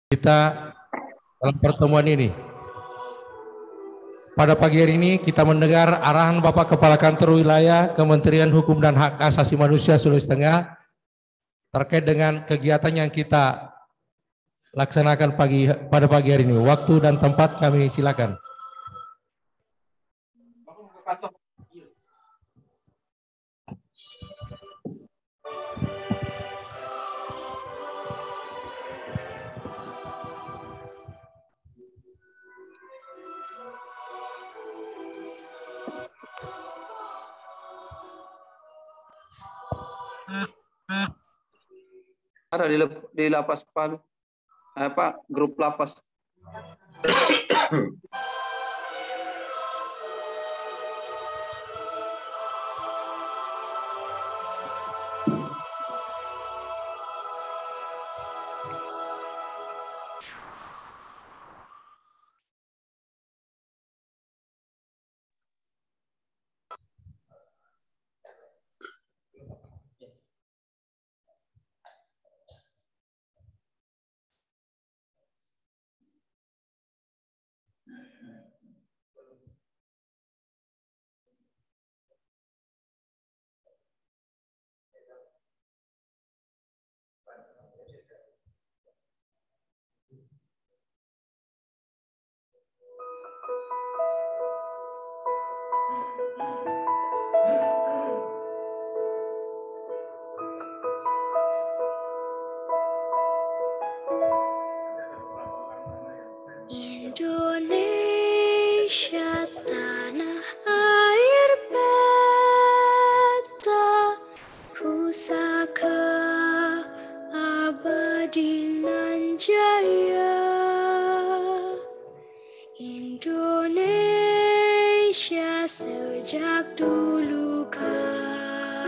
Kita dalam pertemuan ini. Pada pagi hari ini kita mendengar arahan Bapak Kepala Kantor Wilayah Kementerian Hukum dan Hak Asasi Manusia Sulawesi Tengah terkait dengan kegiatan yang kita laksanakan pada pagi hari ini. Waktu dan tempat kami silakan. Ada di lapas Palu, grup lapas. Indonesia tanah air beta, pusaka abadi nan jaya. Indonesia sejak dulu kala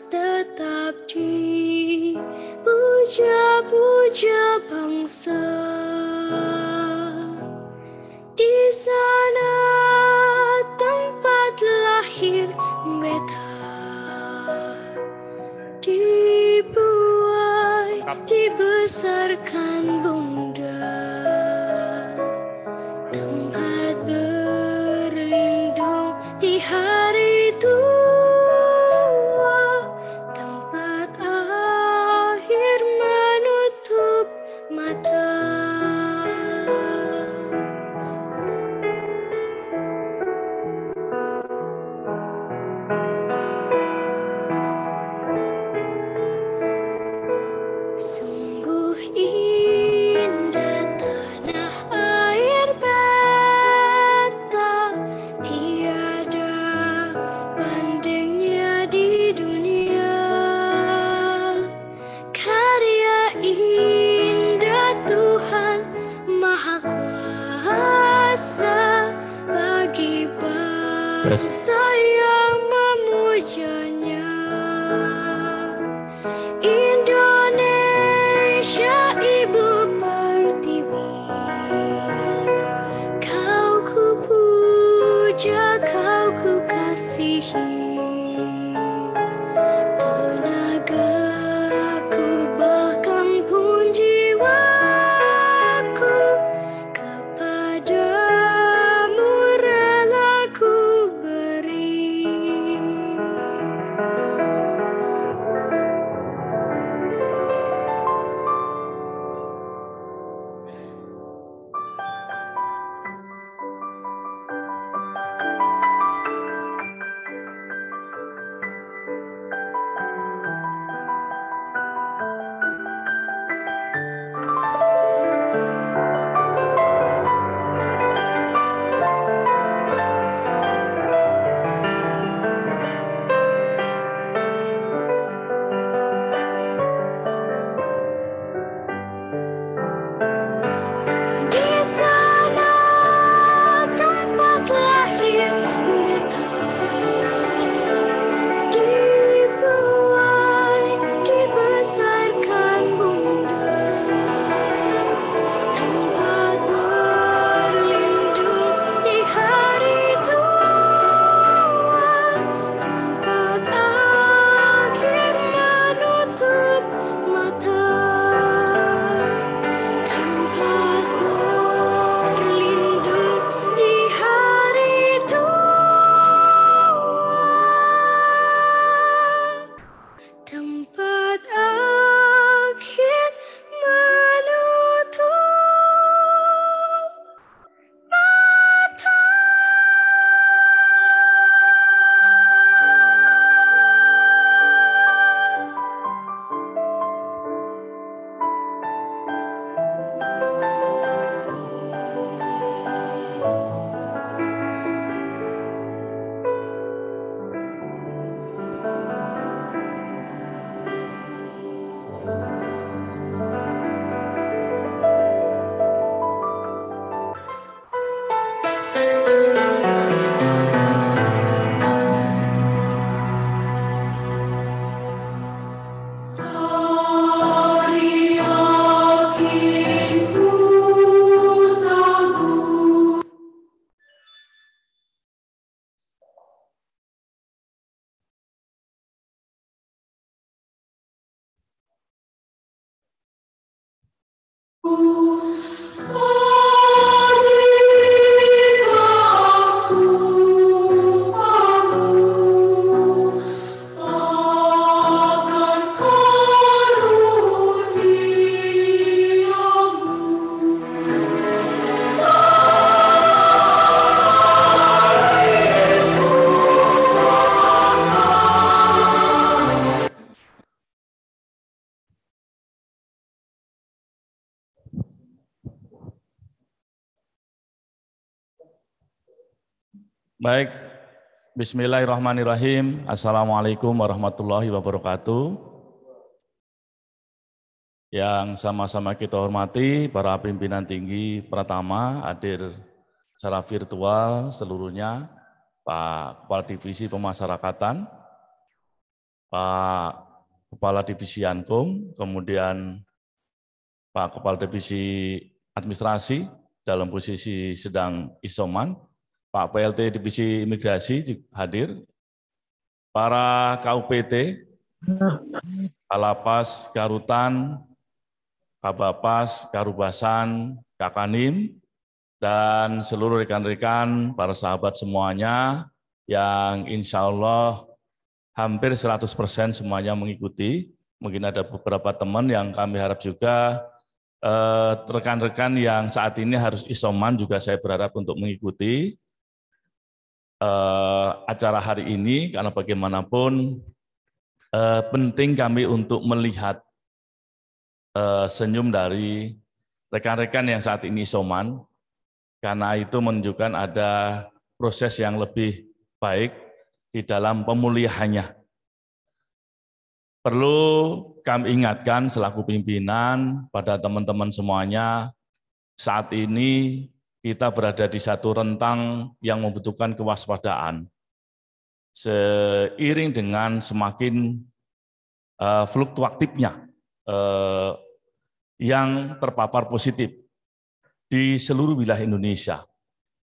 tetap dipuja-puja bangsa. Di sana tempat lahir beta, dibuai, dibesarkan bunda, tempat berlindung di hari tua, tempat akhir menutup mata. Sungguh indah Baik, bismillahirrahmanirrahim. Assalamualaikum warahmatullahi wabarakatuh. Yang sama-sama kita hormati, para pimpinan tinggi Pratama, hadir secara virtual seluruhnya, Pak Kepala Divisi Pemasyarakatan, Pak Kepala Divisi Ankum, kemudian Pak Kepala Divisi Administrasi dalam posisi sedang isoman, Pak PLT Divisi Imigrasi hadir, para KUPT, Kalapas, Karutan, Kabapas, Karubasan, Kakanim, dan seluruh rekan-rekan, para sahabat semuanya yang insya Allah hampir 100% semuanya mengikuti. Mungkin ada beberapa teman yang kami harap juga rekan-rekan yang saat ini harus isoman juga saya berharap untuk mengikuti acara hari ini, karena bagaimanapun penting kami untuk melihat senyum dari rekan-rekan yang saat ini isoman, karena itu menunjukkan ada proses yang lebih baik di dalam pemulihannya. Perlu kami ingatkan selaku pimpinan pada teman-teman semuanya, saat ini kita berada di satu rentang yang membutuhkan kewaspadaan. Seiring dengan semakin fluktuatifnya yang terpapar positif di seluruh wilayah Indonesia.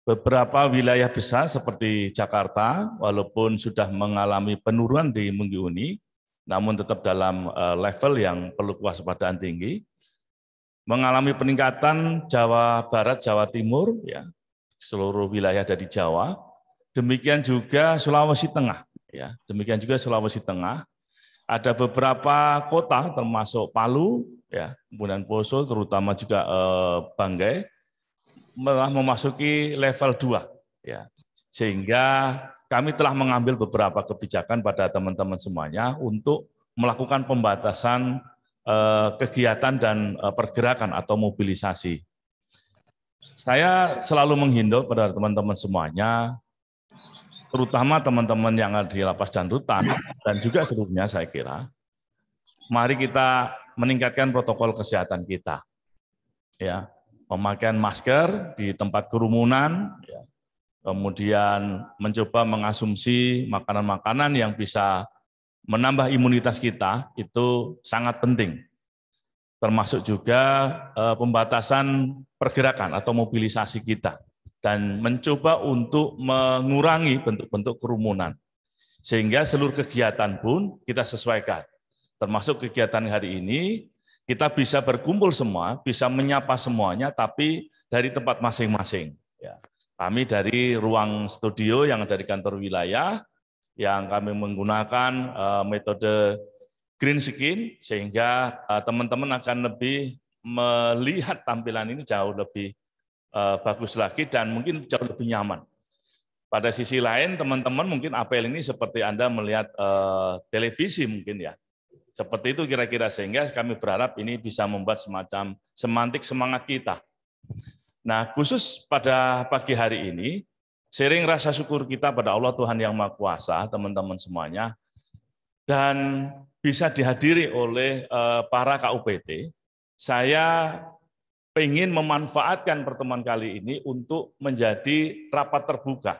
Beberapa wilayah besar seperti Jakarta, walaupun sudah mengalami penurunan di minggu ini, namun tetap dalam level yang perlu kewaspadaan tinggi. Mengalami peningkatan Jawa Barat, Jawa Timur, ya, seluruh wilayah dari Jawa. Demikian juga Sulawesi Tengah, ya, demikian juga Sulawesi Tengah. Ada beberapa kota termasuk Palu, ya, kemudian Poso, terutama juga Banggai, telah memasuki level 2, ya, sehingga kami telah mengambil beberapa kebijakan pada teman-teman semuanya untuk melakukan pembatasan kegiatan dan pergerakan atau mobilisasi. Saya selalu menghimbau pada teman-teman semuanya, terutama teman-teman yang ada di lapas dan rutan, dan juga seluruhnya saya kira, mari kita meningkatkan protokol kesehatan kita. Ya, pemakaian masker di tempat kerumunan, ya, kemudian mencoba mengasumsi makanan-makanan yang bisa menambah imunitas kita, itu sangat penting. Termasuk juga pembatasan pergerakan atau mobilisasi kita, dan mencoba untuk mengurangi bentuk-bentuk kerumunan. Sehingga seluruh kegiatan pun kita sesuaikan. Termasuk kegiatan hari ini, kita bisa berkumpul semua, bisa menyapa semuanya, tapi dari tempat masing-masing. Ya. Kami dari ruang studio yang ada di kantor wilayah, yang kami menggunakan metode green screen, sehingga teman-teman akan lebih melihat tampilan ini jauh lebih bagus lagi dan mungkin jauh lebih nyaman. Pada sisi lain, teman-teman mungkin apel ini seperti Anda melihat televisi mungkin ya. Seperti itu kira-kira, sehingga kami berharap ini bisa membuat semacam semantik semangat kita. Nah, khusus pada pagi hari ini, sering rasa syukur kita pada Allah Tuhan Yang Maha Kuasa, teman-teman semuanya, dan bisa dihadiri oleh para KUPT, saya ingin memanfaatkan pertemuan kali ini untuk menjadi rapat terbuka.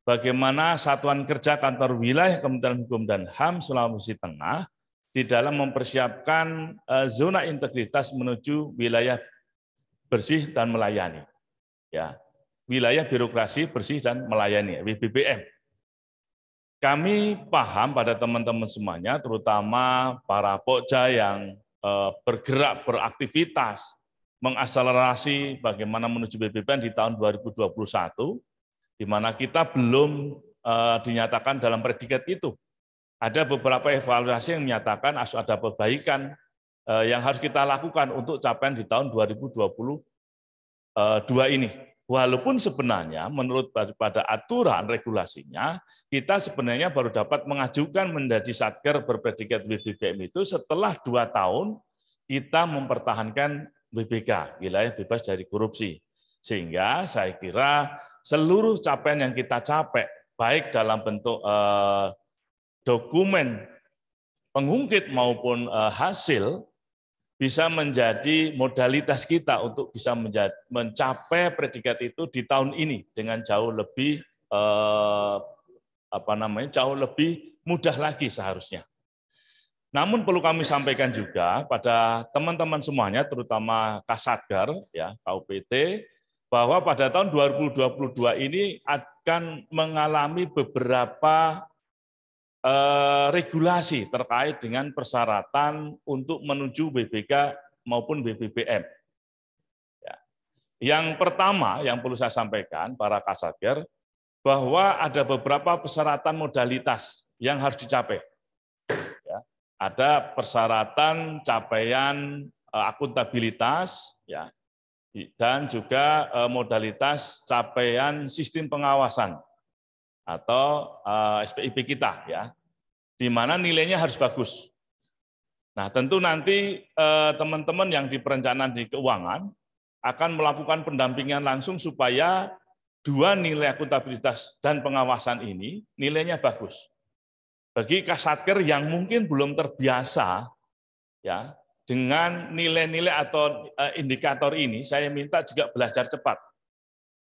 Bagaimana Satuan Kerja Kantor Wilayah Kementerian Hukum dan HAM Sulawesi Tengah di dalam mempersiapkan zona integritas menuju wilayah bersih dan melayani. Ya, wilayah birokrasi bersih dan melayani, WBBM. Kami paham pada teman-teman semuanya, terutama para pokja yang bergerak, beraktivitas mengakselerasi bagaimana menuju BBPM di tahun 2021, di mana kita belum dinyatakan dalam predikat itu. Ada beberapa evaluasi yang menyatakan harus ada perbaikan yang harus kita lakukan untuk capaian di tahun 2022 ini. Walaupun sebenarnya menurut pada aturan regulasinya, kita sebenarnya baru dapat mengajukan menjadi satker berpredikat BBPM itu setelah 2 tahun kita mempertahankan WBK, wilayah bebas dari korupsi. Sehingga saya kira seluruh capaian yang kita capai, baik dalam bentuk dokumen pengungkit maupun hasil, bisa menjadi modalitas kita untuk bisa mencapai predikat itu di tahun ini dengan jauh lebih jauh lebih mudah lagi seharusnya. Namun perlu kami sampaikan juga pada teman-teman semuanya, terutama Kasatgar, ya, KUPT, bahwa pada tahun 2022 ini akan mengalami beberapa regulasi terkait dengan persyaratan untuk menuju BBK maupun BBPM. Ya. Yang pertama yang perlu saya sampaikan para Kasatgar, bahwa ada beberapa persyaratan modalitas yang harus dicapai. Ya. Ada persyaratan capaian akuntabilitas, ya, dan juga modalitas capaian sistem pengawasan atau SPIP kita, ya, di mana nilainya harus bagus. Nah, tentu nanti teman-teman yang di perencanaan di keuangan akan melakukan pendampingan langsung supaya 2 nilai akuntabilitas dan pengawasan ini nilainya bagus. Bagi Kasatker yang mungkin belum terbiasa, ya, dengan nilai-nilai atau indikator ini, saya minta juga belajar cepat.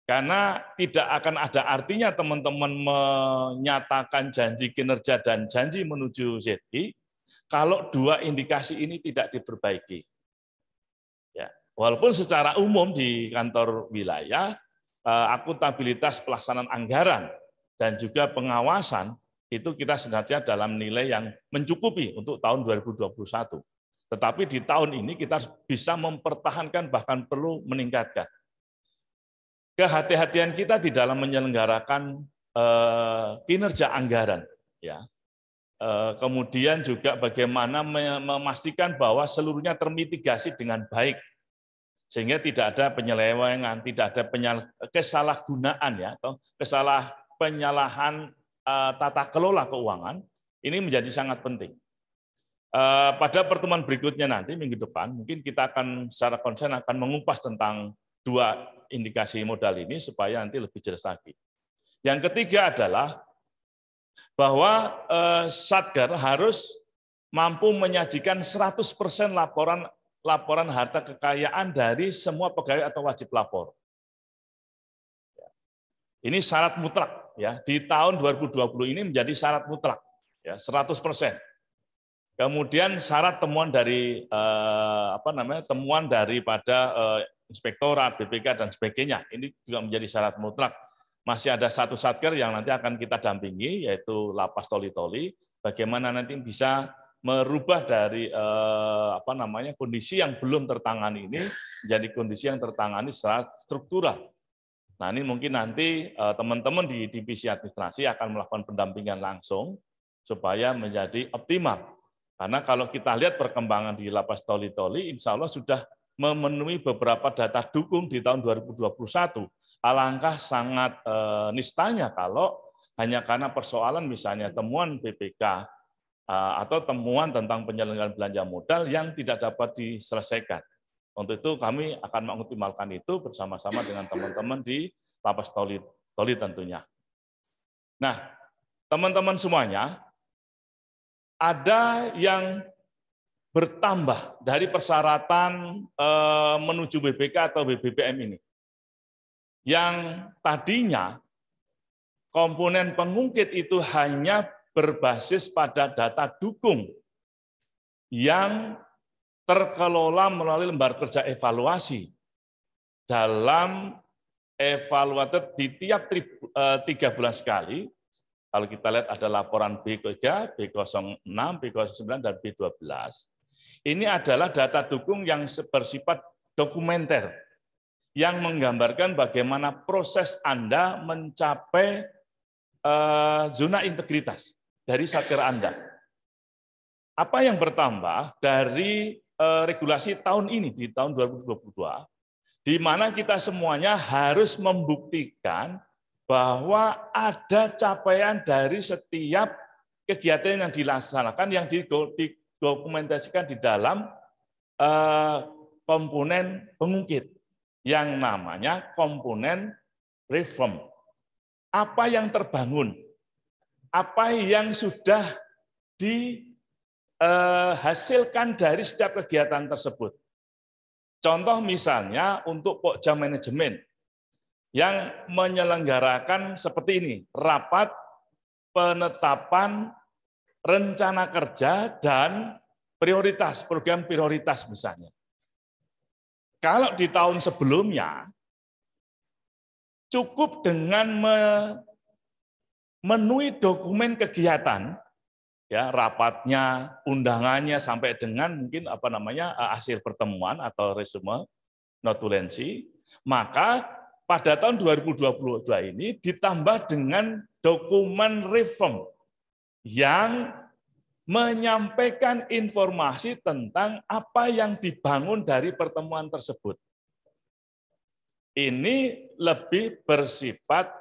Karena tidak akan ada artinya teman-teman menyatakan janji kinerja dan janji menuju ZI kalau 2 indikasi ini tidak diperbaiki. Ya, walaupun secara umum di kantor wilayah akuntabilitas pelaksanaan anggaran dan juga pengawasan itu kita sebenarnya dalam nilai yang mencukupi untuk tahun 2021. Tetapi di tahun ini kita bisa mempertahankan bahkan perlu meningkatkan. Kehati-hatian kita di dalam menyelenggarakan kinerja anggaran, ya. Kemudian juga bagaimana memastikan bahwa seluruhnya termitigasi dengan baik, sehingga tidak ada penyelewengan, tidak ada kesalahgunaan, ya, atau penyalahan tata kelola keuangan. Ini menjadi sangat penting. Pada pertemuan berikutnya nanti minggu depan, mungkin kita akan secara konsen akan mengupas tentang 2 indikasi modal ini supaya nanti lebih jelas lagi. Yang ketiga adalah bahwa Satker harus mampu menyajikan 100% laporan harta kekayaan dari semua pegawai atau wajib lapor. Ini syarat mutlak, ya. Di tahun 2020 ini menjadi syarat mutlak, ya, 100%. Kemudian syarat temuan dari temuan daripada inspektorat, BPK, dan sebagainya. Ini juga menjadi syarat mutlak. Masih ada 1 satker yang nanti akan kita dampingi, yaitu Lapas Toli-Toli. Bagaimana nanti bisa merubah dari kondisi yang belum tertangani ini menjadi kondisi yang tertangani secara struktural. Nah, ini mungkin nanti teman-teman di divisi administrasi akan melakukan pendampingan langsung supaya menjadi optimal. Karena kalau kita lihat perkembangan di Lapas Toli-Toli, insya Allah sudah memenuhi beberapa data dukung di tahun 2021. Alangkah sangat nistanya kalau hanya karena persoalan misalnya temuan BPK atau temuan tentang penyelenggaraan belanja modal yang tidak dapat diselesaikan. Untuk itu kami akan mengoptimalkan itu bersama-sama dengan teman-teman di Lapas Toli tentunya. Nah, teman-teman semuanya, ada yang bertambah dari persyaratan menuju BBK atau BBPM ini. Yang tadinya komponen pengungkit itu hanya berbasis pada data dukung yang terkelola melalui lembar kerja evaluasi dalam evaluated di tiap 3 bulan sekali. Kalau kita lihat ada laporan B3, B06, B09, dan B12. Ini adalah data dukung yang bersifat dokumenter yang menggambarkan bagaimana proses Anda mencapai zona integritas dari satker Anda. Apa yang bertambah dari regulasi tahun ini di tahun 2022, di mana kita semuanya harus membuktikan bahwa ada capaian dari setiap kegiatan yang dilaksanakan yang didokumentasikan di dalam komponen pengungkit yang namanya komponen reform. Apa yang terbangun, apa yang sudah dihasilkan dari setiap kegiatan tersebut. Contoh misalnya untuk Pokja Manajemen yang menyelenggarakan seperti ini, rapat penetapan rencana kerja dan prioritas, program prioritas misalnya. Kalau di tahun sebelumnya, cukup dengan memenuhi dokumen kegiatan, ya rapatnya, undangannya sampai dengan mungkin hasil pertemuan atau resume notulensi, maka pada tahun 2022 ini ditambah dengan dokumen reform yang menyampaikan informasi tentang apa yang dibangun dari pertemuan tersebut. Ini lebih bersifat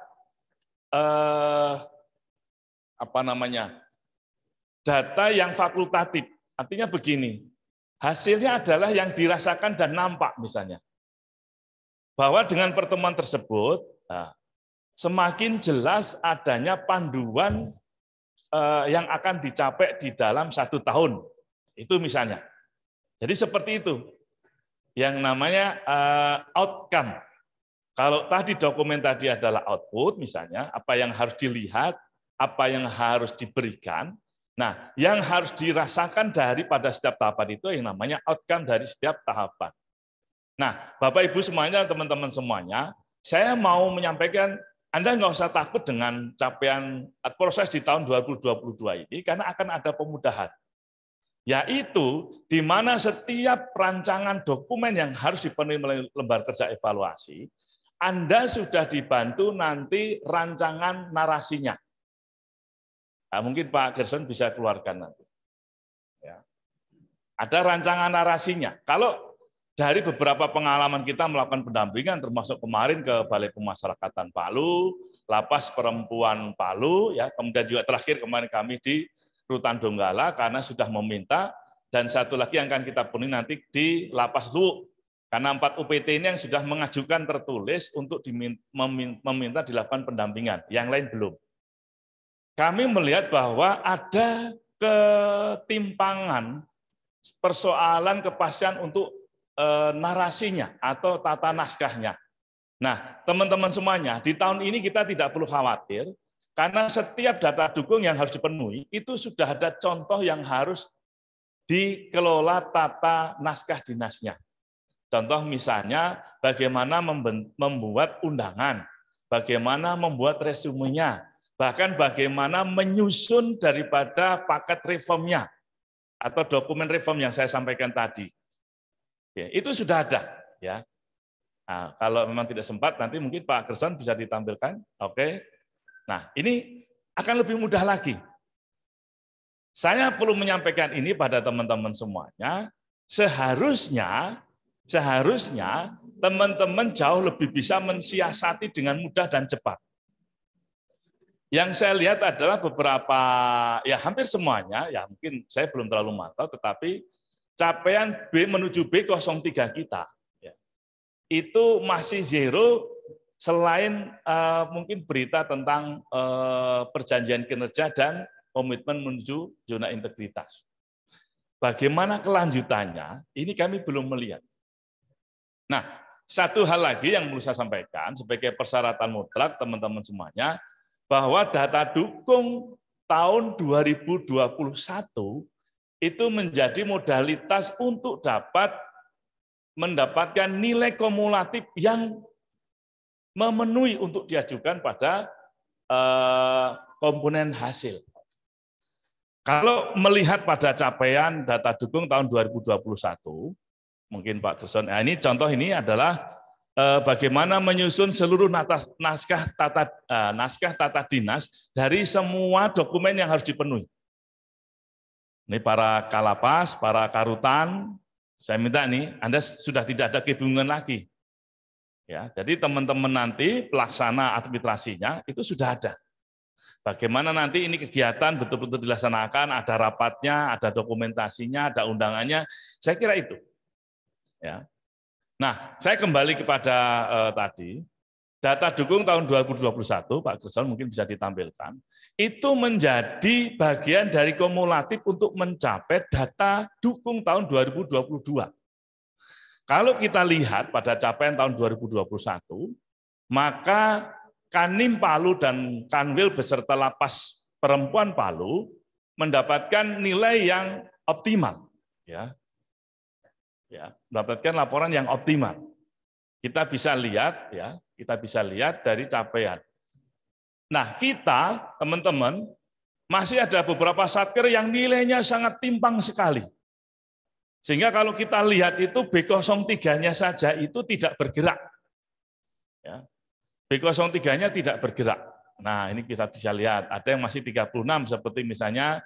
data yang fakultatif. Artinya begini, hasilnya adalah yang dirasakan dan nampak misalnya. Bahwa dengan pertemuan tersebut semakin jelas adanya panduan yang akan dicapai di dalam 1 tahun. Itu misalnya. Jadi seperti itu. Yang namanya outcome. Kalau tadi dokumen tadi adalah output misalnya, apa yang harus dilihat, apa yang harus diberikan. Nah, yang harus dirasakan daripada setiap tahapan itu yang namanya outcome dari setiap tahapan. Nah, Bapak Ibu semuanya, teman-teman semuanya, saya mau menyampaikan Anda nggak usah takut dengan capaian proses di tahun 2022 ini, karena akan ada pemudahan. Yaitu di mana setiap rancangan dokumen yang harus dipenuhi melalui lembar kerja evaluasi, Anda sudah dibantu nanti rancangan narasinya. Nah, mungkin Pak Gerson bisa keluarkan nanti. Ya. Ada rancangan narasinya. Kalau dari beberapa pengalaman kita melakukan pendampingan, termasuk kemarin ke Balai Pemasyarakatan Palu, Lapas Perempuan Palu, ya, kemudian juga terakhir kemarin kami di Rutan Donggala karena sudah meminta, dan satu lagi yang akan kita penuhi nanti di Lapas Luwuk, karena 4 UPT ini yang sudah mengajukan tertulis untuk meminta dilakukan pendampingan, yang lain belum. Kami melihat bahwa ada ketimpangan persoalan kepastian untuk narasinya atau tata naskahnya. Nah, teman-teman semuanya, di tahun ini kita tidak perlu khawatir, karena setiap data dukung yang harus dipenuhi, itu sudah ada contoh yang harus dikelola tata naskah dinasnya. Contoh misalnya, bagaimana membuat undangan, bagaimana membuat resumenya, bahkan bagaimana menyusun daripada paket reformnya, atau dokumen reform yang saya sampaikan tadi. Ya, itu sudah ada, ya. Nah, kalau memang tidak sempat, nanti mungkin Pak Gerson bisa ditampilkan. Oke. Nah, ini akan lebih mudah lagi. Saya perlu menyampaikan ini pada teman-teman semuanya. Seharusnya teman-teman jauh lebih bisa mensiasati dengan mudah dan cepat. Yang saya lihat adalah beberapa, ya hampir semuanya, ya mungkin saya belum terlalu mantau, tetapi capaian B menuju B03 kita ya, itu masih zero selain mungkin berita tentang perjanjian kinerja dan komitmen menuju zona integritas. Bagaimana kelanjutannya, ini kami belum melihat. Nah, satu hal lagi yang perlu saya sampaikan sebagai persyaratan mutlak teman-teman semuanya, bahwa data dukung tahun 2021 itu menjadi modalitas untuk dapat mendapatkan nilai kumulatif yang memenuhi untuk diajukan pada komponen hasil. Kalau melihat pada capaian data dukung tahun 2021, mungkin Pak Gerson. Nah, ini contoh ini adalah bagaimana menyusun seluruh naskah tata dinas dari semua dokumen yang harus dipenuhi. Ini para Kalapas, para Karutan, saya minta nih, Anda sudah tidak ada kebingungan lagi. Ya, jadi teman-teman nanti pelaksana administrasinya itu sudah ada. Bagaimana nanti ini kegiatan betul-betul dilaksanakan, ada rapatnya, ada dokumentasinya, ada undangannya, saya kira itu. Ya. Nah, saya kembali kepada tadi, data dukung tahun 2021, Pak Gerson mungkin bisa ditampilkan, itu menjadi bagian dari kumulatif untuk mencapai data dukung tahun 2022. Kalau kita lihat pada capaian tahun 2021, maka Kanwil Palu dan Kanwil beserta Lapas Perempuan Palu mendapatkan nilai yang optimal, ya, mendapatkan laporan yang optimal. Kita bisa lihat, ya, kita bisa lihat dari capaian. Nah, kita teman-teman masih ada beberapa satker yang nilainya sangat timpang sekali. Sehingga kalau kita lihat itu B03-nya saja itu tidak bergerak. Ya. B03-nya tidak bergerak. Nah, ini kita bisa lihat. Ada yang masih 36, seperti misalnya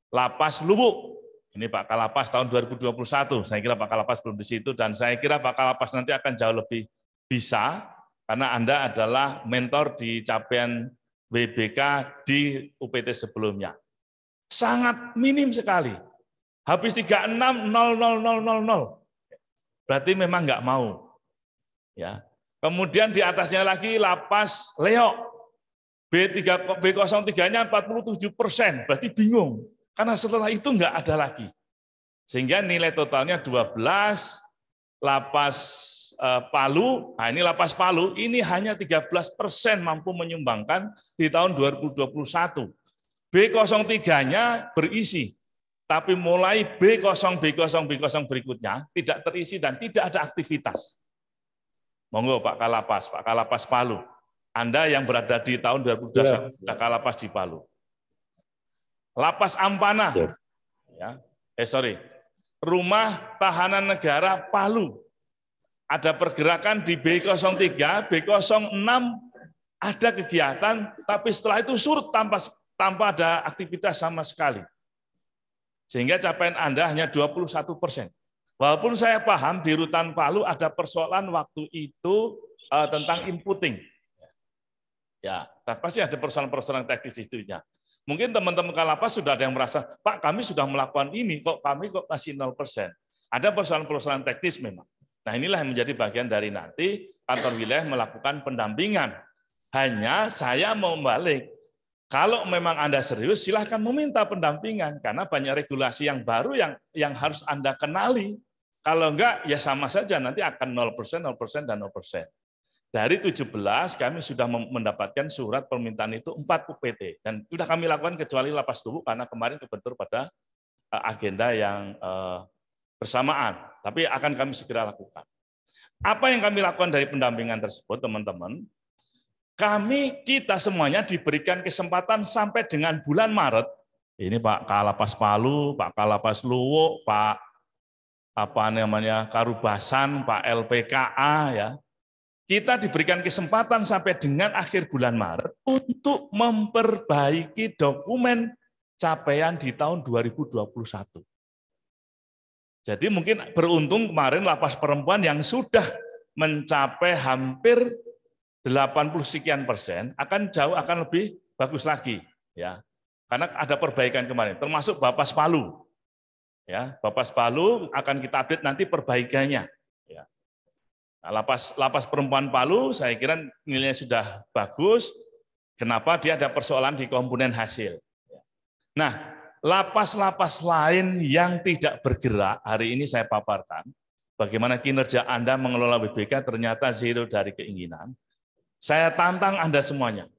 Lapas Lubuk. Ini Pak Kalapas tahun 2021. Saya kira Pak Kalapas belum di situ, dan saya kira Pak Kalapas nanti akan jauh lebih bisa, karena Anda adalah mentor di capaian WBK di UPT sebelumnya. Sangat minim sekali. Habis 36, 0, 0, 0, 0, 0. Berarti memang nggak mau. Ya. Kemudian di atasnya lagi Lapas Leok. B03-nya 47%, berarti bingung. Karena setelah itu nggak ada lagi. Sehingga nilai totalnya 12, Lapas Palu, nah ini Lapas Palu, ini hanya 13% mampu menyumbangkan di tahun 2021. B03-nya berisi. Tapi mulai B0 berikutnya tidak terisi dan tidak ada aktivitas. Monggo Pak Kalapas Palu. Anda yang berada di tahun 2021 Kalapas di Palu. Lapas Ampana. Ya. Rumah Tahanan Negara Palu. Ada pergerakan di B03, B06 ada kegiatan, tapi setelah itu surut tanpa ada aktivitas sama sekali. Sehingga capaian Anda hanya 21%. Walaupun saya paham di Rutan Palu ada persoalan waktu itu tentang inputting. Ya, pasti ada persoalan-persoalan teknis itunya. Mungkin teman-teman Kalapas sudah ada yang merasa, Pak kami sudah melakukan ini, kok kami masih 0%. Ada persoalan-persoalan teknis memang. Nah inilah yang menjadi bagian dari nanti kantor wilayah melakukan pendampingan. Hanya saya mau balik. Kalau memang Anda serius, silahkan meminta pendampingan, karena banyak regulasi yang baru yang harus Anda kenali. Kalau enggak, ya sama saja, nanti akan 0%, 0%, dan 0%. Dari 17, kami sudah mendapatkan surat permintaan itu 4 UPT. Dan sudah kami lakukan kecuali Lapas Lubuk, karena kemarin kebentur pada agenda yang bersamaan. Tapi akan kami segera lakukan. Apa yang kami lakukan dari pendampingan tersebut, teman-teman? Kita semuanya diberikan kesempatan sampai dengan bulan Maret. Ini Pak Kalapas Palu, Pak Kalapas Luwuk, Pak Karubasan, Pak LPKA, ya. Kita diberikan kesempatan sampai dengan akhir bulan Maret untuk memperbaiki dokumen capaian di tahun 2021. Jadi mungkin beruntung kemarin Lapas Perempuan yang sudah mencapai hampir 80 sekian persen akan lebih bagus lagi, ya, karena ada perbaikan kemarin, termasuk Bapas Palu, ya, Bapas Palu akan kita update nanti perbaikannya, ya. Nah, Lapas Perempuan Palu saya kira nilainya sudah bagus, kenapa dia ada persoalan di komponen hasil. Nah, lapas-lapas lain yang tidak bergerak hari ini saya paparkan, bagaimana kinerja Anda mengelola WBK ternyata zero dari keinginan. Saya tantang Anda semuanya,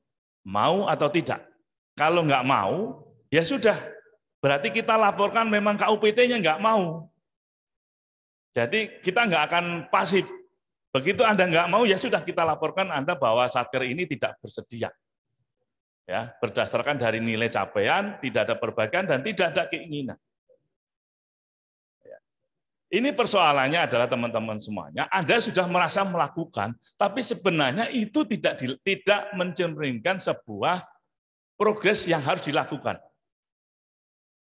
mau atau tidak. Kalau nggak mau, ya sudah. Berarti kita laporkan memang KUPT-nya nggak mau. Jadi kita nggak akan pasif. Begitu Anda nggak mau, ya sudah kita laporkan Anda bahwa satker ini tidak bersedia. Ya, berdasarkan dari nilai capaian, tidak ada perbaikan dan tidak ada keinginan. Ini persoalannya adalah teman-teman semuanya, Anda sudah merasa melakukan, tapi sebenarnya itu tidak mencerminkan sebuah progres yang harus dilakukan.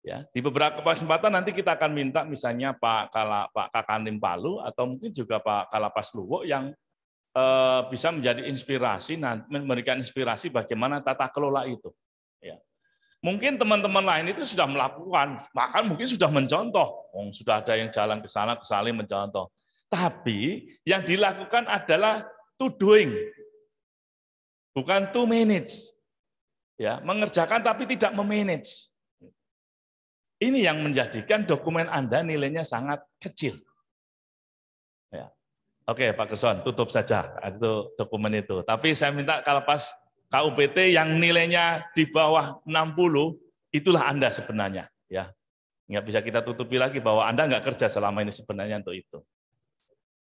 Ya, di beberapa kesempatan nanti kita akan minta misalnya Pak Kakanim Palu atau mungkin juga Pak Kalapas Luwo yang bisa menjadi inspirasi, memberikan inspirasi bagaimana tata kelola itu. Ya. Mungkin teman-teman lain itu sudah melakukan, bahkan mungkin sudah mencontoh. Sudah ada yang jalan ke sana, ke sini mencontoh. Tapi yang dilakukan adalah to doing, bukan to manage. Ya, mengerjakan tapi tidak memanage. Ini yang menjadikan dokumen Anda nilainya sangat kecil. Ya. Oke, Pak Gerson, tutup saja itu dokumen itu. Tapi saya minta kalau pas KUPT yang nilainya di bawah 60, itulah Anda sebenarnya. Ya, nggak bisa kita tutupi lagi bahwa Anda nggak kerja selama ini sebenarnya untuk itu.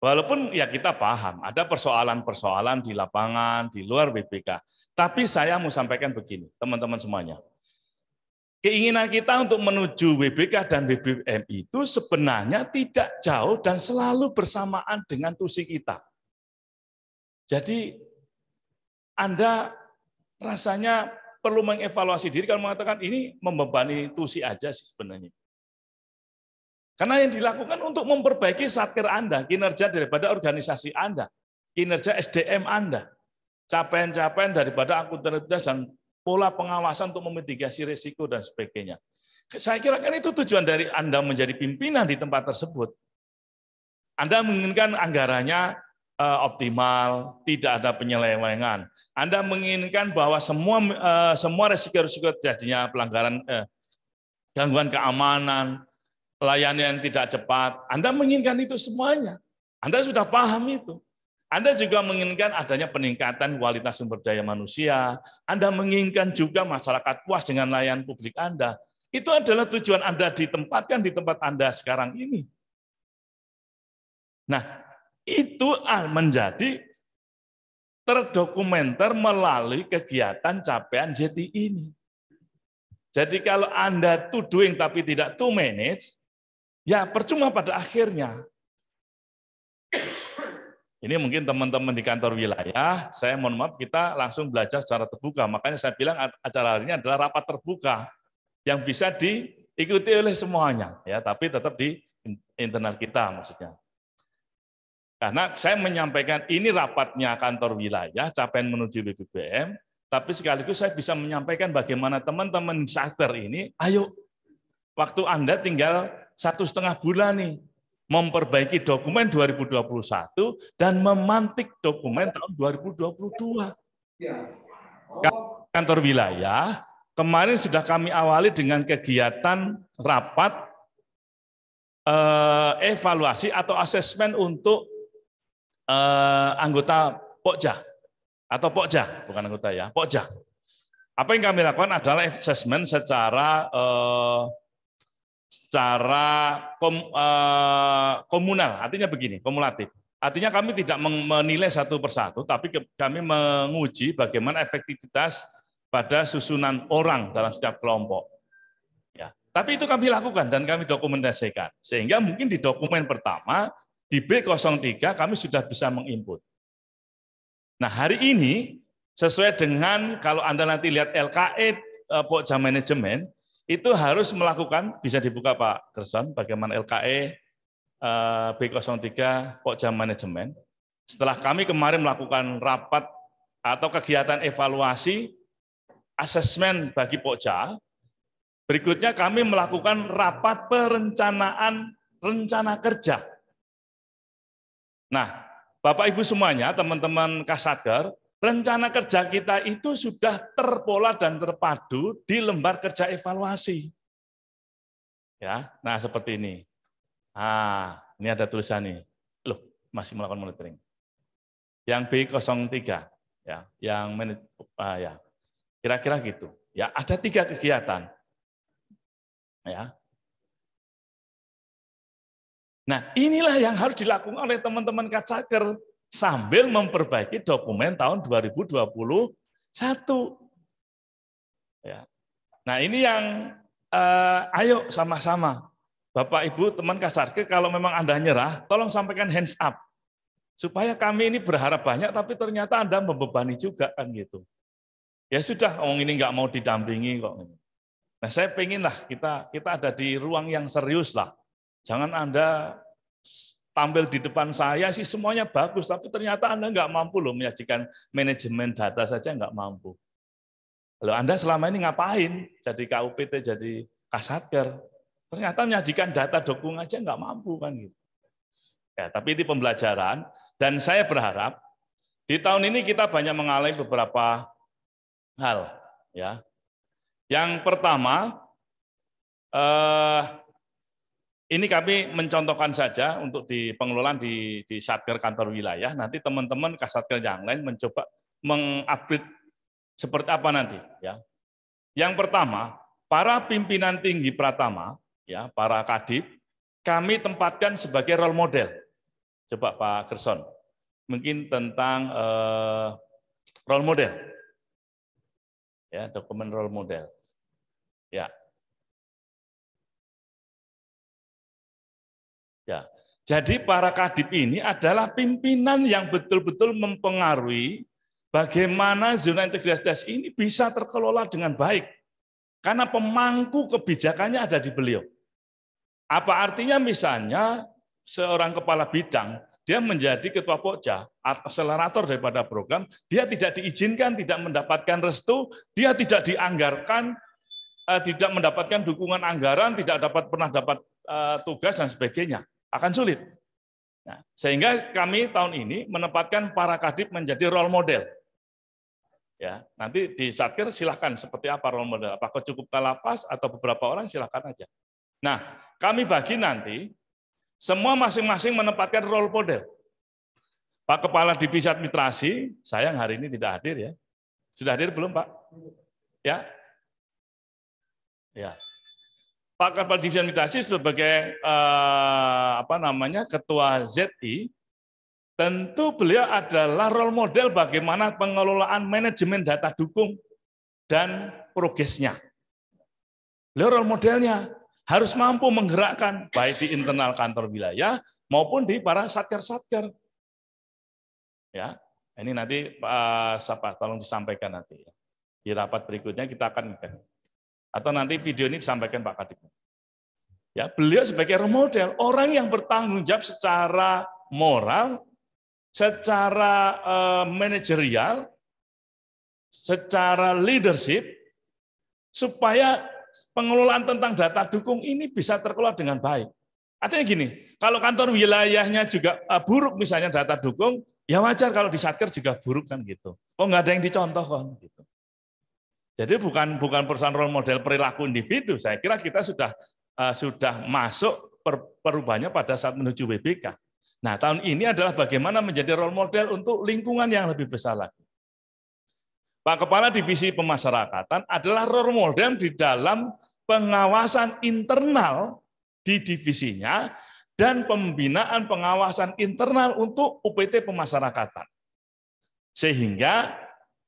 Walaupun ya kita paham, ada persoalan-persoalan di lapangan, di luar BPK. Tapi saya mau sampaikan begini, teman-teman semuanya. Keinginan kita untuk menuju WBK dan BBM itu sebenarnya tidak jauh dan selalu bersamaan dengan tusi kita. Jadi Anda rasanya perlu mengevaluasi diri kalau mengatakan ini membebani tusi aja sih sebenarnya. Karena yang dilakukan untuk memperbaiki satker Anda, kinerja daripada organisasi Anda, kinerja SDM Anda, capaian-capaian daripada akuntabilitas dan pola pengawasan untuk memitigasi risiko dan sebagainya. Saya kira kan itu tujuan dari Anda menjadi pimpinan di tempat tersebut. Anda menginginkan anggarannya optimal, tidak ada penyelewengan. Anda menginginkan bahwa semua risiko-risiko terjadinya pelanggaran, gangguan keamanan, layanan yang tidak cepat. Anda menginginkan itu semuanya. Anda sudah paham itu. Anda juga menginginkan adanya peningkatan kualitas sumber daya manusia. Anda menginginkan juga masyarakat puas dengan layanan publik Anda. Itu adalah tujuan Anda ditempatkan di tempat Anda sekarang ini. Nah, itu menjadi terdokumenter melalui kegiatan capaian JTI ini. Jadi kalau Anda to doing tapi tidak to manage, ya percuma pada akhirnya. Ini mungkin teman-teman di kantor wilayah, saya mohon maaf kita langsung belajar secara terbuka. Makanya saya bilang acara hari ini adalah rapat terbuka yang bisa diikuti oleh semuanya, ya, tapi tetap di internal kita maksudnya. Karena saya menyampaikan ini rapatnya kantor wilayah, capaian menuju BBM, tapi sekaligus saya bisa menyampaikan bagaimana teman-teman satker ini, ayo, waktu Anda tinggal 1,5 bulan nih, memperbaiki dokumen 2021 dan memantik dokumen tahun 2022. Kantor wilayah, kemarin sudah kami awali dengan kegiatan rapat evaluasi atau asesmen untuk anggota Pokja atau Pokja, bukan anggota ya, Pokja. Apa yang kami lakukan adalah asesmen secara komunal, artinya begini, kumulatif. Artinya kami tidak menilai satu persatu, tapi kami menguji bagaimana efektivitas pada susunan orang dalam setiap kelompok. Ya, tapi itu kami lakukan dan kami dokumentasikan, sehingga mungkin di dokumen pertama di B03 kami sudah bisa menginput. Nah, hari ini sesuai dengan kalau Anda nanti lihat LKE Pokja Manajemen itu harus melakukan, bisa dibuka Pak Gerson bagaimana LKE B03 Pokja Manajemen. Setelah kami kemarin melakukan rapat atau kegiatan evaluasi asesmen bagi Pokja, berikutnya kami melakukan rapat perencanaan rencana kerja. Nah, Bapak Ibu semuanya, teman-teman Kasatker, rencana kerja kita itu sudah terpola dan terpadu di lembar kerja evaluasi. Ya, nah seperti ini. Ah, ini ada tulisan nih. Loh, masih melakukan monitoring. Yang B03 ya, yang ya. Kira-kira gitu. Ya, ada 3 kegiatan. Ya. Nah, inilah yang harus dilakukan oleh teman-teman Kasatker sambil memperbaiki dokumen tahun 2021. Ya. Nah, ini yang ayo sama-sama Bapak Ibu teman Kasatker, kalau memang Anda nyerah, tolong sampaikan hands up. Supaya kami ini berharap banyak, tapi ternyata Anda membebani juga kan gitu. Ya sudah, orang ini nggak mau didampingi kok. Nah saya pengen lah kita ada di ruang yang serius lah. Jangan Anda tampil di depan saya sih semuanya bagus, tapi ternyata Anda nggak mampu loh menyajikan manajemen data saja nggak mampu. Lalu Anda selama ini ngapain? Jadi KUPT, jadi Kasatker. Ternyata menyajikan data dukung aja nggak mampu kan gitu. Ya, tapi ini pembelajaran dan saya berharap di tahun ini kita banyak mengalami beberapa hal. Ya, yang pertama ini kami mencontohkan saja untuk di pengelolaan di Satker kantor wilayah. Nanti teman-teman Kasatker yang lain mencoba mengupdate seperti apa nanti. Ya, yang pertama para pimpinan tinggi Pratama, ya para kadip, kami tempatkan sebagai role model. Coba Pak Gerson, mungkin tentang role model, ya dokumen role model, ya, ya. Jadi para kadip ini adalah pimpinan yang betul-betul mempengaruhi bagaimana zona integritas ini bisa terkelola dengan baik, karena pemangku kebijakannya ada di beliau. Apa artinya misalnya seorang kepala bidang, dia menjadi ketua pokja, akselerator daripada program, dia tidak diizinkan, tidak mendapatkan restu, dia tidak dianggarkan, tidak mendapatkan dukungan anggaran, tidak pernah dapat tugas dan sebagainya, akan sulit. Nah, sehingga kami tahun ini menempatkan para kadip menjadi role model. Ya, nanti di Satker silahkan seperti apa role model, apakah cukup Kalapas atau beberapa orang silahkan aja. Nah, kami bagi nanti semua masing-masing menempatkan role model. Pak Kepala Divisi Administrasi, sayang hari ini tidak hadir ya. Sudah hadir belum Pak? Ya. Ya. Pak Kepala Divisi Administrasi sebagai Ketua ZI, tentu beliau adalah role model bagaimana pengelolaan manajemen data dukung dan progresnya. Beliau role modelnya. Harus mampu menggerakkan baik di internal kantor wilayah maupun di para satker-satker. Ya, ini nanti Pak Sapa tolong disampaikan nanti ya. Di rapat berikutnya kita akan atau nanti video ini disampaikan Pak Kadip. Ya, beliau sebagai role model, orang yang bertanggung jawab secara moral, secara manajerial, secara leadership supaya pengelolaan tentang data dukung ini bisa terkelola dengan baik. Artinya gini, kalau kantor wilayahnya juga buruk misalnya data dukung, ya wajar kalau di Satker juga buruk kan gitu. Oh nggak ada yang dicontoh kan gitu. Jadi bukan persoalan role model perilaku individu. Saya kira kita sudah masuk perubahannya pada saat menuju WBK. Nah tahun ini adalah bagaimana menjadi role model untuk lingkungan yang lebih besar lagi. Pak Kepala Divisi Pemasyarakatan adalah role model di dalam pengawasan internal di divisinya dan pembinaan pengawasan internal untuk UPT pemasyarakatan. Sehingga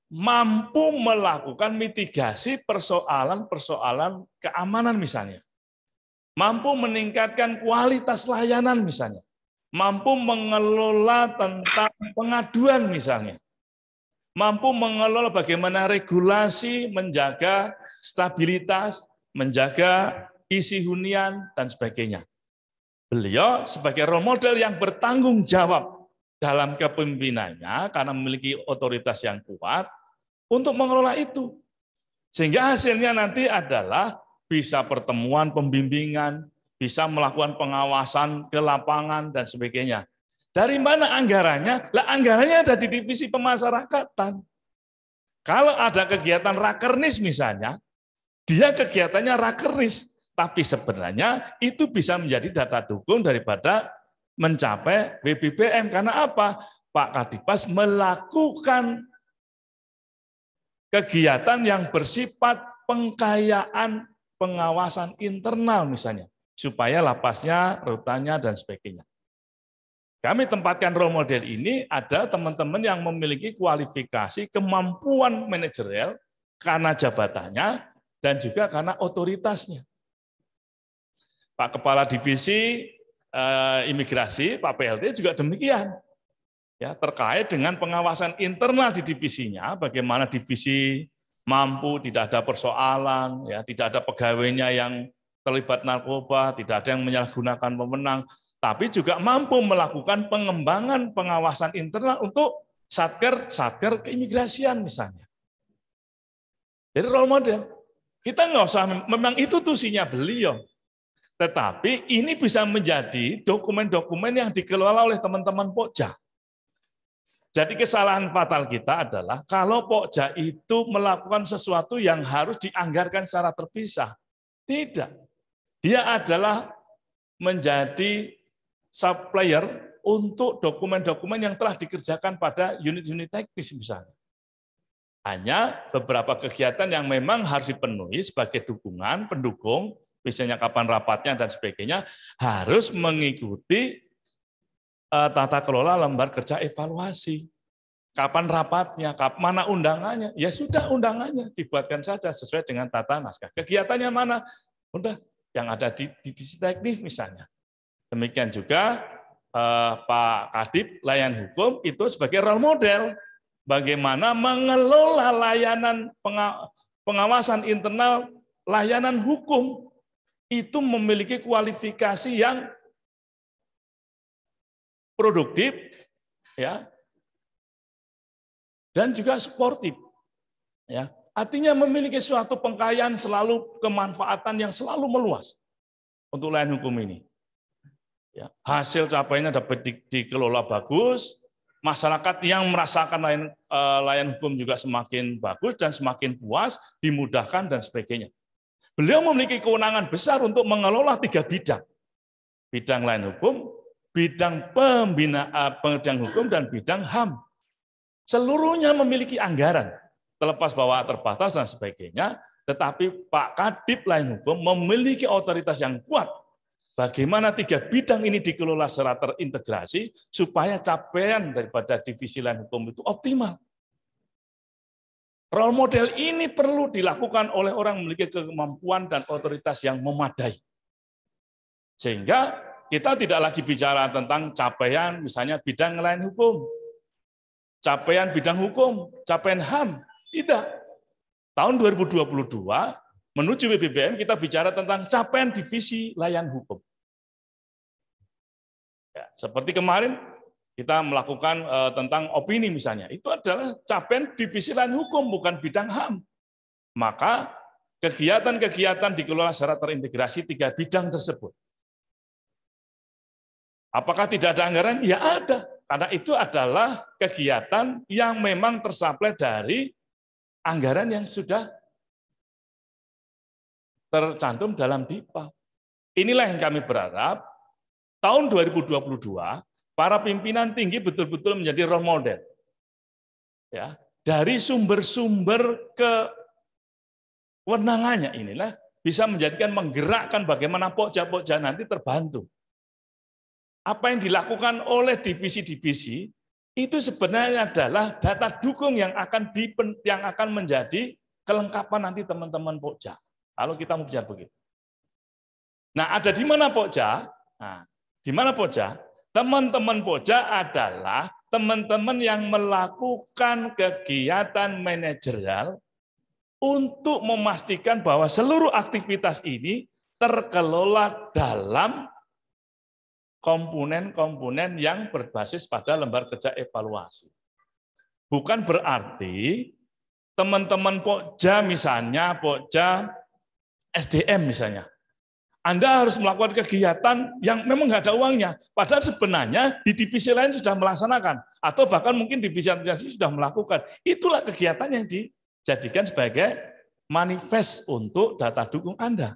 mampu melakukan mitigasi persoalan-persoalan keamanan misalnya. Mampu meningkatkan kualitas layanan misalnya. Mampu mengelola tentang pengaduan misalnya. Mampu mengelola bagaimana regulasi, menjaga stabilitas, menjaga isi hunian, dan sebagainya. Beliau sebagai role model yang bertanggung jawab dalam kepemimpinannya karena memiliki otoritas yang kuat untuk mengelola itu. Sehingga hasilnya nanti adalah bisa pertemuan pembimbingan, bisa melakukan pengawasan ke lapangan, dan sebagainya. Dari mana anggarannya? Lah anggarannya ada di divisi pemasyarakatan. Kalau ada kegiatan rakernis misalnya, dia kegiatannya rakernis, tapi sebenarnya itu bisa menjadi data dukung daripada mencapai WBBM. Karena apa? Pak Kadipas melakukan kegiatan yang bersifat pengkayaan pengawasan internal misalnya, supaya lapasnya, rutannya, dan sebagainya. Kami tempatkan role model ini ada teman-teman yang memiliki kualifikasi, kemampuan manajerial karena jabatannya dan juga karena otoritasnya. Pak Kepala Divisi Imigrasi, Pak PLT juga demikian. Ya, terkait dengan pengawasan internal di divisinya, bagaimana divisi mampu, tidak ada persoalan, ya, tidak ada pegawainya yang terlibat narkoba, tidak ada yang menyalahgunakan wewenang, tapi juga mampu melakukan pengembangan pengawasan internal untuk satker keimigrasian misalnya. Jadi role model. Kita nggak usah, memang itu tusinya beliau. Tetapi ini bisa menjadi dokumen-dokumen yang dikelola oleh teman-teman Pokja. Jadi kesalahan fatal kita adalah kalau Pokja itu melakukan sesuatu yang harus dianggarkan secara terpisah. Tidak. Dia adalah menjadi supplier untuk dokumen-dokumen yang telah dikerjakan pada unit-unit teknis misalnya. Hanya beberapa kegiatan yang memang harus dipenuhi sebagai dukungan, pendukung, misalnya kapan rapatnya dan sebagainya, harus mengikuti tata kelola lembar kerja evaluasi. Kapan rapatnya, mana undangannya, ya sudah undangannya, dibuatkan saja sesuai dengan tata naskah. Kegiatannya mana? Udah, yang ada di divisi teknis misalnya. Demikian juga Pak Kadip Layanan Hukum itu sebagai role model. Bagaimana mengelola layanan pengawasan internal layanan hukum itu memiliki kualifikasi yang produktif, ya, dan juga suportif, ya. Artinya memiliki suatu pengkayaan selalu, kemanfaatan yang selalu meluas untuk layanan hukum ini. Ya, hasil capaiannya dapat dikelola bagus, masyarakat yang merasakan layanan hukum juga semakin bagus dan semakin puas, dimudahkan dan sebagainya. Beliau memiliki kewenangan besar untuk mengelola 3 bidang. Bidang layanan hukum, bidang bidang hukum, dan bidang HAM. Seluruhnya memiliki anggaran, terlepas bahwa terbatas dan sebagainya, tetapi Pak Kadip Layanan Hukum memiliki otoritas yang kuat. Bagaimana 3 bidang ini dikelola secara terintegrasi, supaya capaian daripada divisi layanan hukum itu optimal. Role model ini perlu dilakukan oleh orang memiliki kemampuan dan otoritas yang memadai. Sehingga kita tidak lagi bicara tentang capaian misalnya bidang layanan hukum, capaian bidang hukum, capaian HAM. Tidak. Tahun 2022 menuju WBBM kita bicara tentang capaian divisi layanan hukum. Ya, seperti kemarin kita melakukan tentang opini misalnya, itu adalah capaian divisi layanan hukum, bukan bidang HAM. Maka kegiatan-kegiatan dikelola secara terintegrasi 3 bidang tersebut. Apakah tidak ada anggaran? Ya ada, karena itu adalah kegiatan yang memang tersuplai dari anggaran yang sudah tercantum dalam DIPA. Inilah yang kami berharap tahun 2022 para pimpinan tinggi betul-betul menjadi role model. Ya, dari sumber-sumber kewenangannya inilah bisa menjadikan menggerakkan bagaimana Pokja-Pokja nanti terbantu. Apa yang dilakukan oleh divisi-divisi itu sebenarnya adalah data dukung yang akan menjadi kelengkapan nanti teman-teman Pokja. Kalau kita mau bicara begitu. Nah, ada di mana Pokja? Nah, di mana Pokja? Teman-teman Pokja adalah teman-teman yang melakukan kegiatan manajerial untuk memastikan bahwa seluruh aktivitas ini terkelola dalam komponen-komponen yang berbasis pada lembar kerja evaluasi. Bukan berarti teman-teman Pokja misalnya, Pokja SDM misalnya, Anda harus melakukan kegiatan yang memang nggak ada uangnya, padahal sebenarnya di divisi lain sudah melaksanakan, atau bahkan mungkin divisi administrasi sudah melakukan. Itulah kegiatan yang dijadikan sebagai manifest untuk data dukung Anda.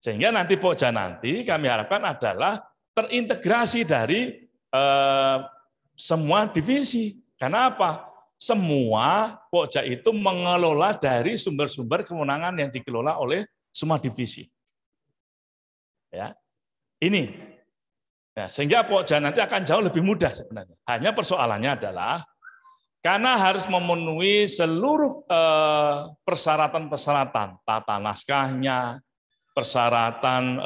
Sehingga nanti Pokja nanti kami harapkan adalah terintegrasi dari semua divisi. Karena apa? Semua Pokja itu mengelola dari sumber-sumber kewenangan yang dikelola oleh semua divisi. Ya, ini. Ya, sehingga Pokja nanti akan jauh lebih mudah sebenarnya. Hanya persoalannya adalah karena harus memenuhi seluruh persyaratan-persyaratan, tata naskahnya, persyaratan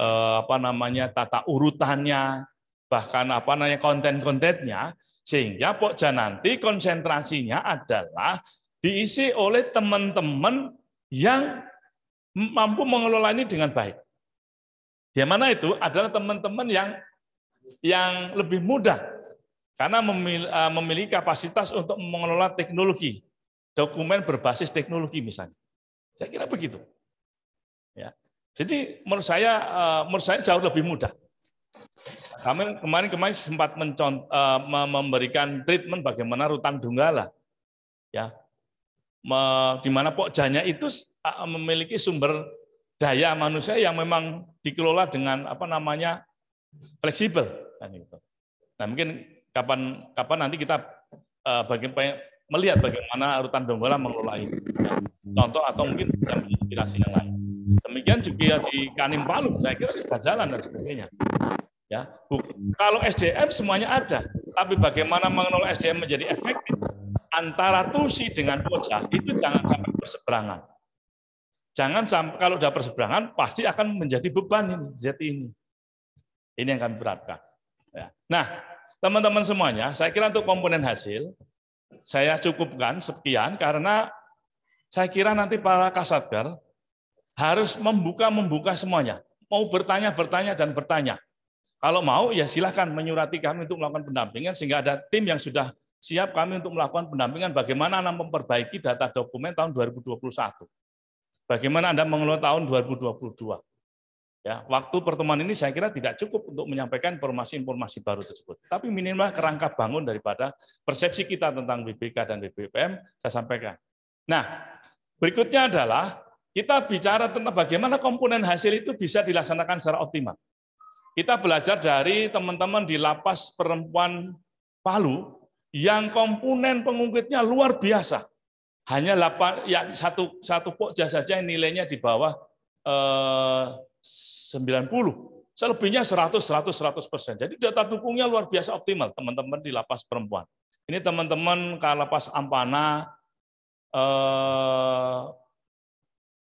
tata urutannya, bahkan konten-kontennya, sehingga Pokja nanti konsentrasinya adalah diisi oleh teman-teman yang mampu mengelola ini dengan baik. Di mana itu adalah teman-teman yang lebih mudah karena memiliki kapasitas untuk mengelola teknologi, dokumen berbasis teknologi misalnya. Saya kira begitu. Ya. Jadi menurut saya jauh lebih mudah. Kemarin sempat memberikan treatment bagaimana Rutan Donggala, ya, di mana Pokjanya itu memiliki sumber daya manusia yang memang dikelola dengan fleksibel. Nah, mungkin kapan nanti kita melihat bagaimana Rutan Donggala mengelola ini. Ya. Contoh atau mungkin inspirasi yang lain. Demikian juga di Kanim Palu, saya kira sudah jalan dan sebagainya. Ya, kalau SDM semuanya ada, tapi bagaimana mengelola SDM menjadi efektif antara TUSI dengan Pokja itu jangan sampai berseberangan. Jangan sampai, kalau sudah berseberangan pasti akan menjadi beban ini Z ini. Ini yang kami beratkan. Ya. Nah, teman-teman semuanya, saya kira untuk komponen hasil saya cukupkan sekian karena saya kira nanti para Kasatker harus membuka semuanya. Mau bertanya dan bertanya. Kalau mau, ya silahkan menyurati kami untuk melakukan pendampingan, sehingga ada tim yang sudah siap kami untuk melakukan pendampingan bagaimana Anda memperbaiki data dokumen tahun 2021. Bagaimana Anda mengelola tahun 2022. Ya, waktu pertemuan ini saya kira tidak cukup untuk menyampaikan informasi-informasi baru tersebut. Tapi minimal kerangka bangun daripada persepsi kita tentang BPK dan BPPM, saya sampaikan. Nah, berikutnya adalah kita bicara tentang bagaimana komponen hasil itu bisa dilaksanakan secara optimal. Kita belajar dari teman-teman di Lapas Perempuan Palu yang komponen pengungkitnya luar biasa. Hanya satu Pokja saja yang nilainya di bawah 90. Selebihnya 100%. Jadi data dukungnya luar biasa optimal teman-teman di Lapas Perempuan. Ini teman-teman Kalapas Ampana,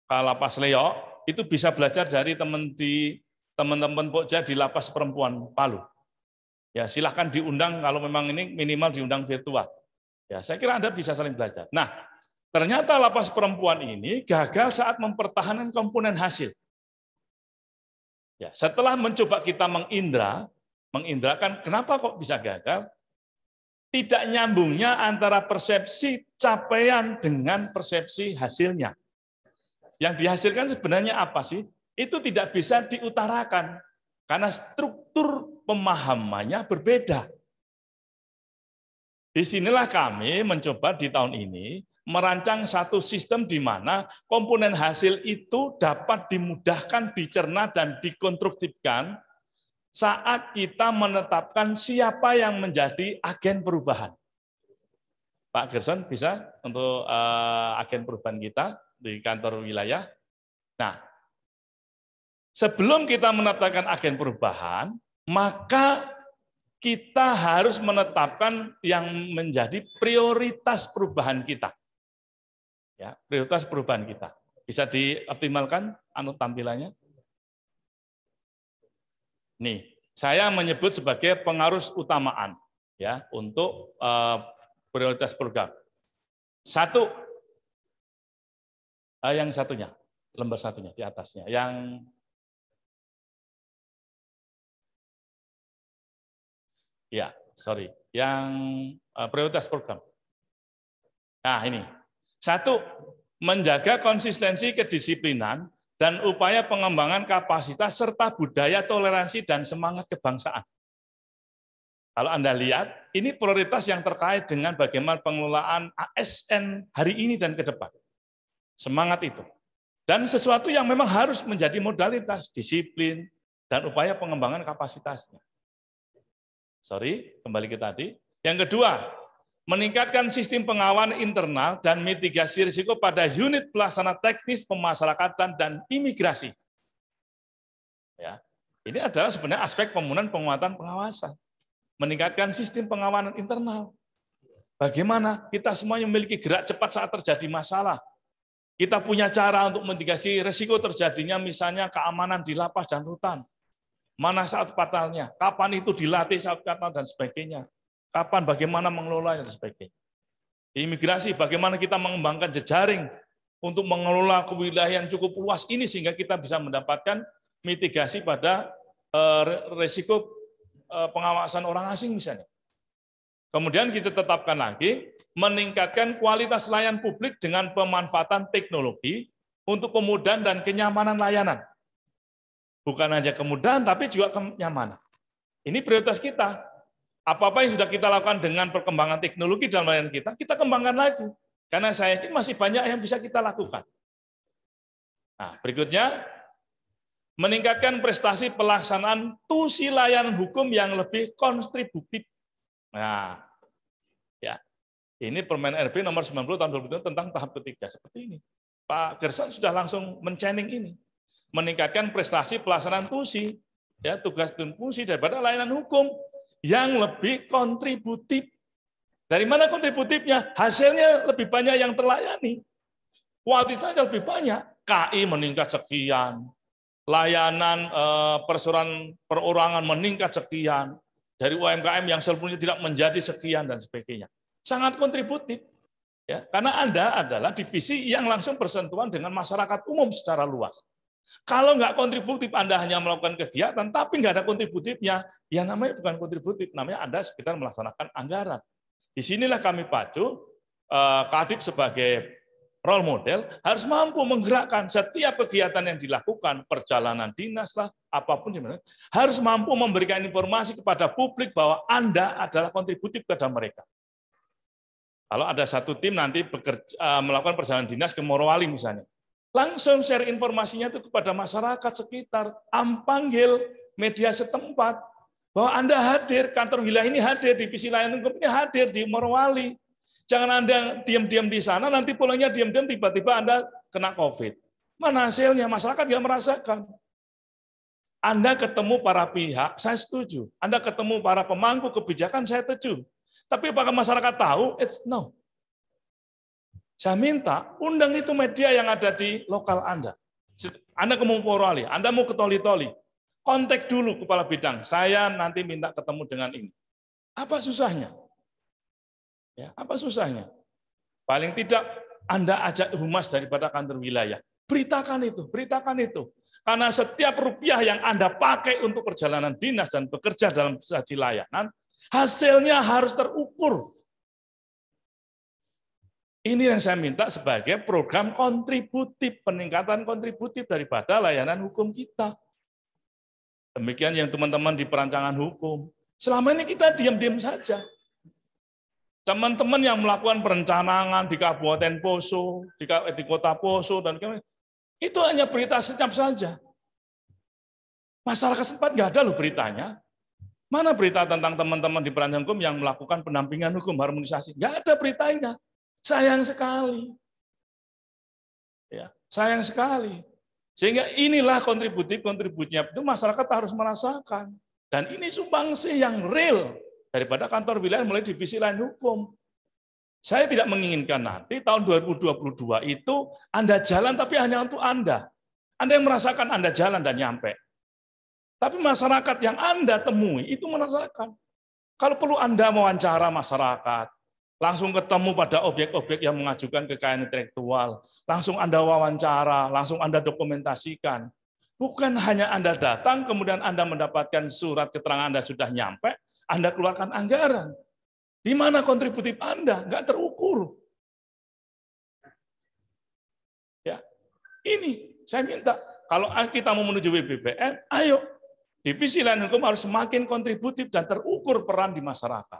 Kalapas Leo, itu bisa belajar dari teman-teman Pokja di Lapas Perempuan Palu. Ya, silahkan diundang kalau memang ini minimal diundang virtual. Ya, saya kira Anda bisa saling belajar. Nah, ternyata Lapas Perempuan ini gagal saat mempertahankan komponen hasil. Ya, setelah mencoba kita mengindrakan kenapa kok bisa gagal? Tidak nyambungnya antara persepsi capaian dengan persepsi hasilnya. Yang dihasilkan sebenarnya apa sih? Itu tidak bisa diutarakan karena struktur pemahamannya berbeda. Disinilah kami mencoba di tahun ini merancang satu sistem di mana komponen hasil itu dapat dimudahkan dicerna dan dikonstruktifkan saat kita menetapkan siapa yang menjadi agen perubahan. Pak Gerson bisa untuk agen perubahan kita di kantor wilayah. Nah, sebelum kita menetapkan agen perubahan, maka kita harus menetapkan yang menjadi prioritas perubahan kita. Ya, prioritas perubahan kita. Bisa dioptimalkan tampilannya? Nih, saya menyebut sebagai pengaruh utamaan ya untuk prioritas program. Satu, yang satunya, lembar satunya di atasnya, yang yang prioritas program. Nah ini, satu, menjaga konsistensi kedisiplinan dan upaya pengembangan kapasitas serta budaya toleransi dan semangat kebangsaan. Kalau Anda lihat, ini prioritas yang terkait dengan bagaimana pengelolaan ASN hari ini dan ke depan. Semangat itu. Dan sesuatu yang memang harus menjadi modalitas, disiplin, dan upaya pengembangan kapasitasnya. Kembali ke tadi. Yang kedua, meningkatkan sistem pengawasan internal dan mitigasi risiko pada unit pelaksana teknis pemasyarakatan dan imigrasi. Ya, ini adalah sebenarnya aspek pemenuhan penguatan pengawasan. Meningkatkan sistem pengawasan internal. Bagaimana kita semuanya memiliki gerak cepat saat terjadi masalah. Kita punya cara untuk mitigasi risiko terjadinya misalnya keamanan di lapas dan rutan. Mana saat fatalnya, kapan itu dilatih saat fatal dan sebagainya. Kapan, bagaimana mengelolanya dan sebagainya. Di imigrasi, bagaimana kita mengembangkan jejaring untuk mengelola kewilayahan cukup luas ini sehingga kita bisa mendapatkan mitigasi pada risiko pengawasan orang asing misalnya. Kemudian kita tetapkan lagi, meningkatkan kualitas layanan publik dengan pemanfaatan teknologi untuk kemudahan dan kenyamanan layanan. Bukan hanya kemudahan, tapi juga kenyamanan. Ini prioritas kita. Apa-apa yang sudah kita lakukan dengan perkembangan teknologi dalam layanan kita kembangkan lagi. Karena saya yakin masih banyak yang bisa kita lakukan. Nah, berikutnya, meningkatkan prestasi pelaksanaan tusi layanan hukum yang lebih kontributif. Nah, ya, ini Permen RB nomor 90 tahun 2020 tentang tahap ketiga seperti ini. Pak Gerson sudah langsung men-training ini, meningkatkan prestasi pelaksanaan tusi, ya tugas dan fungsi daripada layanan hukum yang lebih kontributif. Dari mana kontributifnya? Hasilnya lebih banyak yang terlayani, kualitasnya lebih banyak. KI meningkat sekian, layanan persoalan perorangan meningkat sekian. Dari UMKM yang sebelumnya tidak menjadi sekian dan sebagainya. Sangat kontributif. Ya, karena Anda adalah divisi yang langsung bersentuhan dengan masyarakat umum secara luas. Kalau nggak kontributif, Anda hanya melakukan kegiatan, tapi nggak ada kontributifnya, ya namanya bukan kontributif, namanya Anda sekitar melaksanakan anggaran. Disinilah kami pacu, Kadip sebagai role model harus mampu menggerakkan setiap kegiatan yang dilakukan, perjalanan dinas lah, apapun sebenarnya, harus mampu memberikan informasi kepada publik bahwa Anda adalah kontributif kepada mereka. Kalau ada satu tim nanti melakukan perjalanan dinas ke Morowali misalnya, langsung share informasinya itu kepada masyarakat sekitar, panggil media setempat, bahwa Anda hadir, kantor wilayah ini hadir, divisi layanan hukum ini hadir di Morowali. Jangan Anda diam-diam di sana, nanti pulangnya diam-diam, tiba-tiba Anda kena COVID. Mana hasilnya? Masyarakat nggak merasakan. Anda ketemu para pihak, saya setuju. Anda ketemu para pemangku kebijakan, saya setuju. Tapi apakah masyarakat tahu? It's no. Saya minta, undang itu media yang ada di lokal Anda. Anda ke Morowali, Anda mau ke Toli-Toli. Kontak dulu kepala bidang, saya nanti minta ketemu dengan ini. Apa susahnya? Ya, apa susahnya? Paling tidak Anda ajak humas daripada kantor wilayah. Beritakan itu, beritakan itu. Karena setiap rupiah yang Anda pakai untuk perjalanan dinas dan bekerja dalam saji layanan, hasilnya harus terukur. Ini yang saya minta sebagai program kontributif, peningkatan kontributif daripada layanan hukum kita. Demikian yang teman-teman di perancangan hukum. Selama ini kita diam-diam saja. Teman-teman yang melakukan perencanaan di Kabupaten Poso, di Kota Poso, dan itu hanya berita secap saja. Masyarakat sempat nggak ada loh beritanya. Mana berita tentang teman-teman di perancangan hukum yang melakukan pendampingan hukum harmonisasi? Nggak ada beritanya. Sayang sekali. Ya, sayang sekali. Sehingga inilah kontributifnya itu masyarakat harus merasakan. Dan ini sumbangsi yang real daripada kantor wilayah mulai divisi layanan hukum. Saya tidak menginginkan nanti tahun 2022 itu Anda jalan tapi hanya untuk Anda. Anda yang merasakan Anda jalan dan nyampe. Tapi masyarakat yang Anda temui itu merasakan. Kalau perlu Anda mewawancara masyarakat, langsung ketemu pada objek-objek yang mengajukan kekayaan intelektual, langsung Anda wawancara, langsung Anda dokumentasikan. Bukan hanya Anda datang, kemudian Anda mendapatkan surat keterangan Anda sudah nyampe, Anda keluarkan anggaran. Di mana kontributif Anda? Nggak terukur. Ya, ini saya minta. Kalau kita mau menuju WBBN, ayo. Divisi layanan hukum harus semakin kontributif dan terukur peran di masyarakat.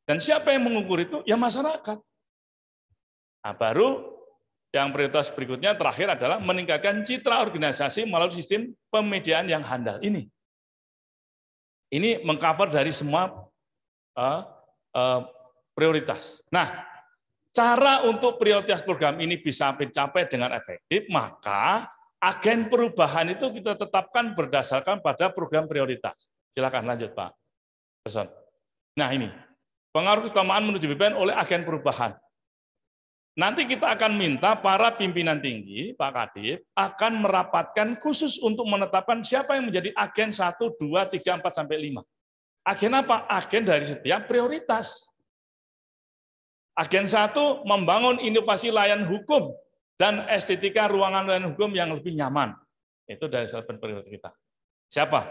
Dan siapa yang mengukur itu? Ya masyarakat. Nah, baru yang prioritas berikutnya terakhir adalah meningkatkan citra organisasi melalui sistem pemediaan yang handal. Ini mengcover dari semua prioritas. Nah, cara untuk prioritas program ini bisa dicapai dengan efektif, maka agen perubahan itu kita tetapkan berdasarkan pada program prioritas. Silakan lanjut, Pak Person. Nah, ini pengaruh keutamaan menuju BPN oleh agen perubahan. Nanti kita akan minta para pimpinan tinggi, Pak Kadip, akan merapatkan khusus untuk menetapkan siapa yang menjadi agen 1, 2, 3, 4, sampai 5. Agen apa? Agen dari setiap prioritas. Agen 1, membangun inovasi layanan hukum dan estetika ruangan layanan hukum yang lebih nyaman. Itu dari salah prioritas kita. Siapa?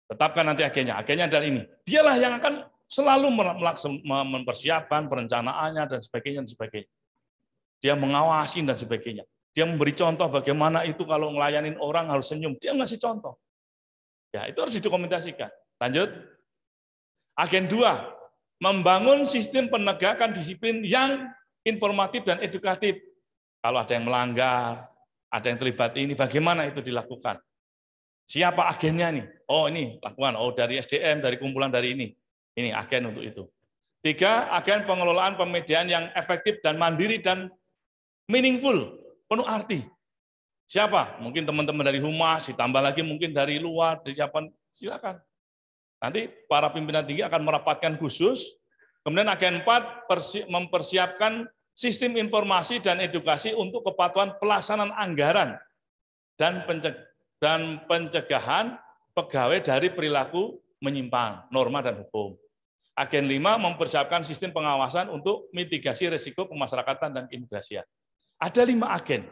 Tetapkan nanti agennya. Agennya adalah ini. Dialah yang akan selalu mempersiapkan perencanaannya dan sebagainya. Dia mengawasi dan sebagainya. Dia memberi contoh bagaimana itu kalau ngelayanin orang harus senyum. Dia ngasih contoh. Ya, itu harus didokumentasikan. Lanjut. Agen 2, membangun sistem penegakan disiplin yang informatif dan edukatif. Kalau ada yang melanggar, ada yang terlibat ini, bagaimana itu dilakukan? Siapa agennya nih? Oh, ini lakukan. Oh, dari SDM, dari kumpulan dari ini. Ini agen untuk itu. 3, agen pengelolaan pemediaan yang efektif dan mandiri dan meaningful, penuh arti. Siapa? Mungkin teman-teman dari Humas, ditambah lagi mungkin dari luar, dari siapa, silakan. Nanti para pimpinan tinggi akan merapatkan khusus. Kemudian agen 4, mempersiapkan sistem informasi dan edukasi untuk kepatuhan pelaksanaan anggaran dan pencegahan pegawai dari perilaku menyimpang norma dan hukum. Agen 5, mempersiapkan sistem pengawasan untuk mitigasi risiko pemasyarakatan dan keimigrasian. Ada 5 agen.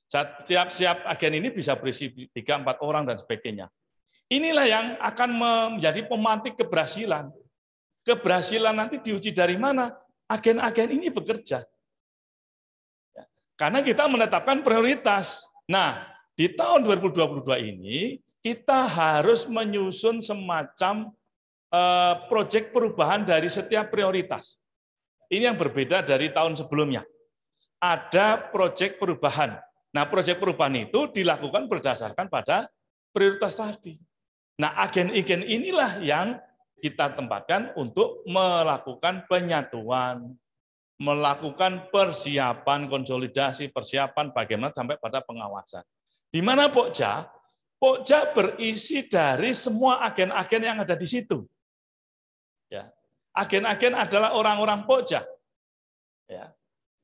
Setiap agen ini bisa berisi 3-4 orang dan sebagainya. Inilah yang akan menjadi pemantik keberhasilan. Keberhasilan nanti diuji dari mana? Agen-agen ini bekerja. Karena kita menetapkan prioritas. Nah, di tahun 2022 ini kita harus menyusun semacam proyek perubahan dari setiap prioritas. Ini yang berbeda dari tahun sebelumnya. Ada proyek perubahan. Nah, proyek perubahan itu dilakukan berdasarkan pada prioritas tadi. Nah, agen-agen inilah yang kita tempatkan untuk melakukan penyatuan, melakukan persiapan konsolidasi, persiapan bagaimana sampai pada pengawasan. Di mana Pokja? Pokja berisi dari semua agen-agen yang ada di situ. Ya, agen-agen adalah orang-orang Pokja. Ya,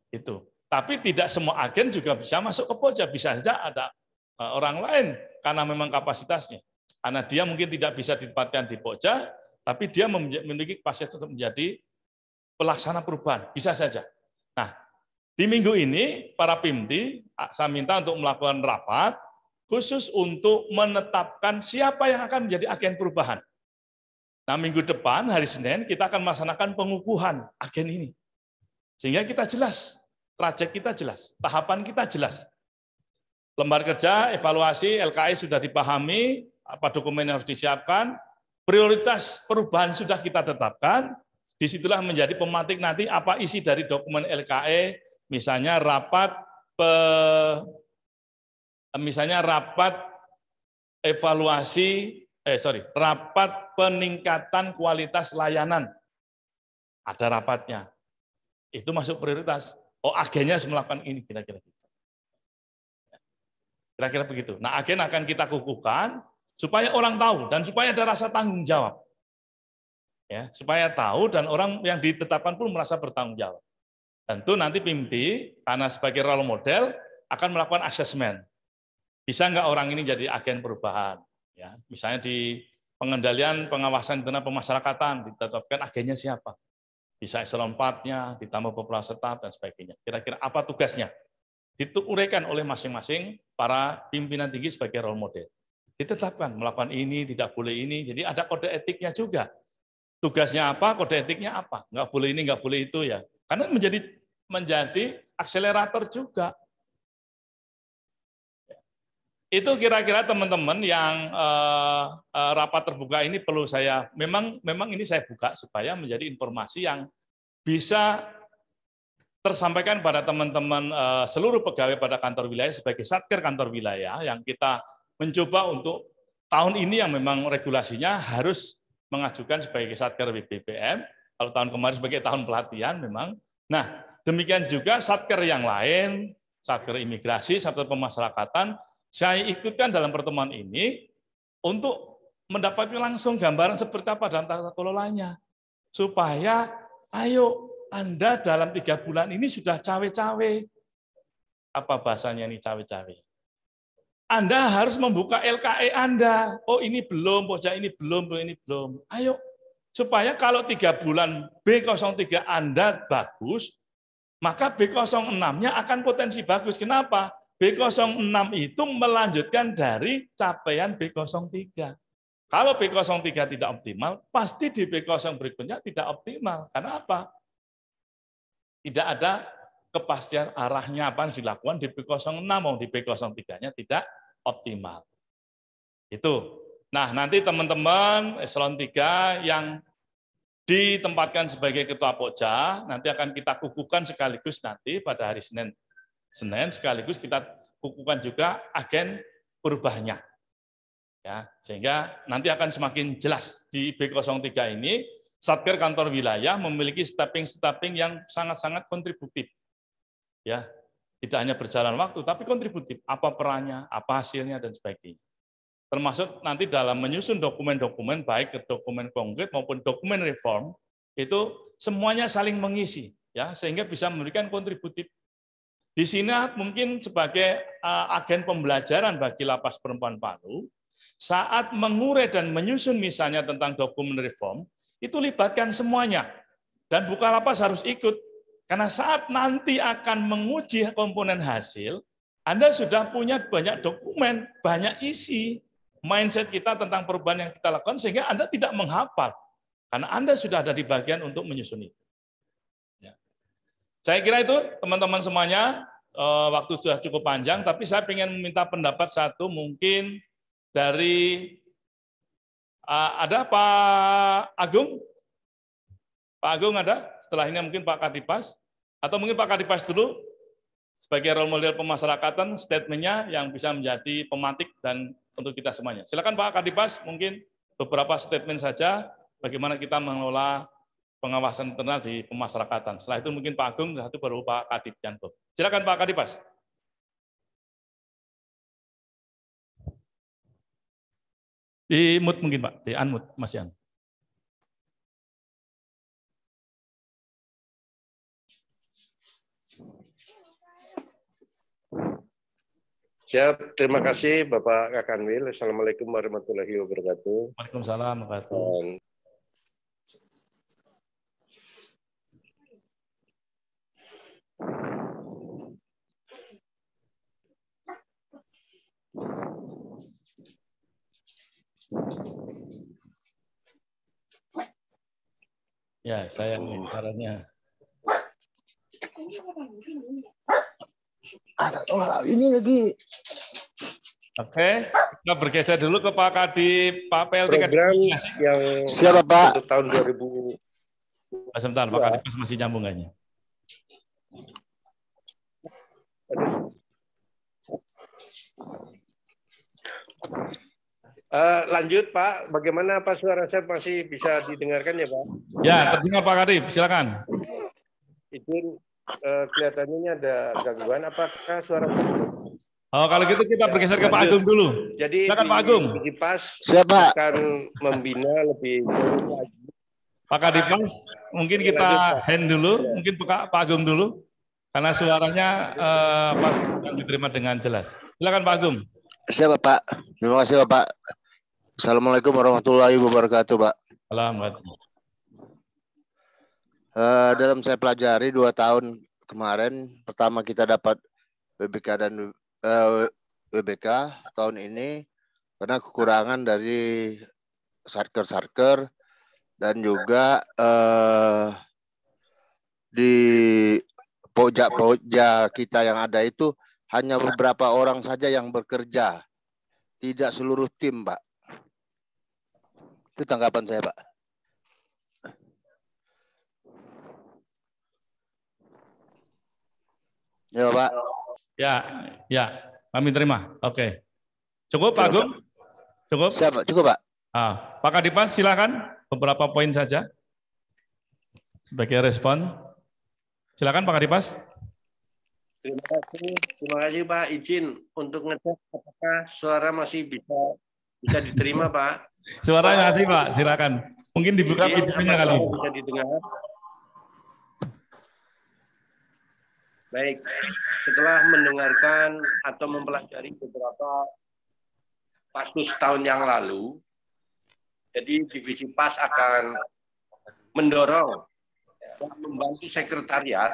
itu. Tapi tidak semua agen juga bisa masuk ke Pokja. Bisa saja ada orang lain karena memang kapasitasnya. Karena dia mungkin tidak bisa ditempatkan di Pokja, tapi dia memiliki kapasitas untuk menjadi pelaksana perubahan. Bisa saja. Nah, di minggu ini para PIMTI saya minta untuk melakukan rapat khusus untuk menetapkan siapa yang akan menjadi agen perubahan. Nah, minggu depan, hari Senin, kita akan melaksanakan pengukuhan agen ini. Sehingga kita jelas, trajek kita jelas, tahapan kita jelas. Lembar kerja, evaluasi, LKI sudah dipahami, apa dokumen yang harus disiapkan, prioritas perubahan sudah kita tetapkan, disitulah menjadi pemantik nanti apa isi dari dokumen LKE, misalnya rapat rapat peningkatan kualitas layanan. Ada rapatnya. Itu masuk prioritas. Oh, agennya harus melakukan ini, kira-kira gitu. Kira-kira begitu. Nah, agen akan kita kukuhkan supaya orang tahu dan supaya ada rasa tanggung jawab. Ya, supaya tahu dan orang yang ditetapkan pun merasa bertanggung jawab. Tentu nanti PIMTI karena sebagai role model akan melakukan asesmen. Bisa nggak orang ini jadi agen perubahan? Ya, misalnya di pengendalian pengawasan internal pemasyarakatan ditetapkan agennya siapa? Bisa eselon 4-nya, ditambah populasi tetap dan sebagainya. Kira-kira apa tugasnya? Diuraikan oleh masing-masing para pimpinan tinggi sebagai role model. Ditetapkan melakukan ini, tidak boleh ini. Jadi ada kode etiknya juga. Tugasnya apa, kode etiknya apa. Nggak boleh ini, nggak boleh itu ya. Karena menjadi akselerator juga. Itu kira-kira teman-teman yang rapat terbuka ini perlu saya, memang ini saya buka supaya menjadi informasi yang bisa tersampaikan pada teman-teman seluruh pegawai pada kantor wilayah sebagai satker kantor wilayah yang kita mencoba untuk tahun ini yang memang regulasinya harus mengajukan sebagai satker BPPM, kalau tahun kemarin sebagai tahun pelatihan memang. Nah, demikian juga satker yang lain, satker imigrasi, satker pemasyarakatan, saya ikutkan dalam pertemuan ini untuk mendapatkan langsung gambaran seperti apa dalam tata kelolanya. Supaya ayo Anda dalam 3 bulan ini sudah cawe-cawe. Apa bahasanya ini cawe-cawe? Anda harus membuka LKE Anda. Oh ini belum, pojok ini belum, ini belum. Ayo, supaya kalau 3 bulan B03 Anda bagus, maka B06-nya akan potensi bagus. Kenapa? B06 itu melanjutkan dari capaian B03. Kalau B03 tidak optimal, pasti di B0 berikutnya tidak optimal. Karena apa? Tidak ada kepastian arahnya apa yang dilakukan di B06, mau di B03-nya tidak optimal. Itu. Nah, nanti teman-teman eselon 3 yang ditempatkan sebagai ketua Pokja, nanti akan kita kukuhkan sekaligus nanti pada hari Senin sekaligus kita kukuhkan juga agen perubahannya. Ya, sehingga nanti akan semakin jelas di B03 ini Satker kantor wilayah memiliki stepping yang sangat-sangat kontributif. Ya, tidak hanya berjalan waktu tapi kontributif. Apa perannya, apa hasilnya dan sebagainya. Termasuk nanti dalam menyusun dokumen-dokumen baik ke dokumen konkret maupun dokumen reform itu semuanya saling mengisi ya sehingga bisa memberikan kontributif. Di sini mungkin sebagai agen pembelajaran bagi Lapas Perempuan Palu saat mengurai dan menyusun misalnya tentang dokumen reform itu libatkan semuanya dan Bukalapas harus ikut karena saat nanti akan menguji komponen hasil Anda sudah punya banyak dokumen, banyak isi mindset kita tentang perubahan yang kita lakukan sehingga Anda tidak menghafal karena Anda sudah ada di bagian untuk menyusun itu. Ya. Saya kira itu teman-teman semuanya waktu sudah cukup panjang tapi saya ingin meminta pendapat satu mungkin dari ada Pak Agung? Pak Agung ada? Setelah ini mungkin Pak Kadipas? Atau mungkin Pak Kadipas dulu sebagai role model pemasyarakatan, statementnya yang bisa menjadi pematik dan untuk kita semuanya. Silakan Pak Kadipas, mungkin beberapa statement saja bagaimana kita mengelola pengawasan internal di pemasyarakatan. Setelah itu mungkin Pak Agung, satu baru Pak Kadip Janto. Silakan Pak Kadipas. Di mute mungkin Pak, di unmute Mas Yan. Siap, terima kasih Bapak Kakanwil. Assalamualaikum warahmatullahi wabarakatuh. Waalaikumsalam warahmatullahi wabarakatuh. Ya, saya caranya. Ini lagi. Oke, kita bergeser dulu ke Pak Kadip, Pak PLT. Program yang siapa Pak? Untuk tahun 2000. Sebentar, Pak Kadip masih nyambung kayaknya. Lanjut Pak, bagaimana Pak suara saya masih bisa didengarkan ya Pak? Ya, terdengar Pak Kadip, silakan. Izin kelihatannya ini ada gangguan, apakah suara? Oh, kalau gitu kita bergeser ke Pak Agung dulu. Jadi silakan Pak Agung. Kadipas siapa? Akan membina lebih jauh lagi. Pak Kadipas, mungkin kita hand dulu, mungkin Pak Agung dulu, karena suaranya yang diterima dengan jelas. Silakan Pak Agung. Siapa Pak? Terima kasih Bapak. Assalamualaikum warahmatullahi wabarakatuh Pak. Alhamdulillah. Dalam saya pelajari 2 tahun kemarin, pertama kita dapat WBK dan WBK tahun ini karena kekurangan dari satker-satker dan juga di pojak-pojak kita yang ada itu hanya beberapa orang saja yang bekerja, tidak seluruh tim, Pak. Itu tanggapan saya, Pak. Ya, Pak. Ya, kami terima. Oke. Cukup, Pak Agung? Cukup? Siap, cukup, Pak. Pak Kadipas, silakan beberapa poin saja sebagai respon. Silakan Pak Kadipas. Terima kasih Pak. Izin untuk ngecek apakah suara masih bisa diterima Pak. Suaranya masih Pak, silakan. Mungkin dibuka videonya kali. Bisa didengar. Baik, setelah mendengarkan atau mempelajari beberapa kasus tahun yang lalu, jadi Divisi PAS akan mendorong dan membantu sekretariat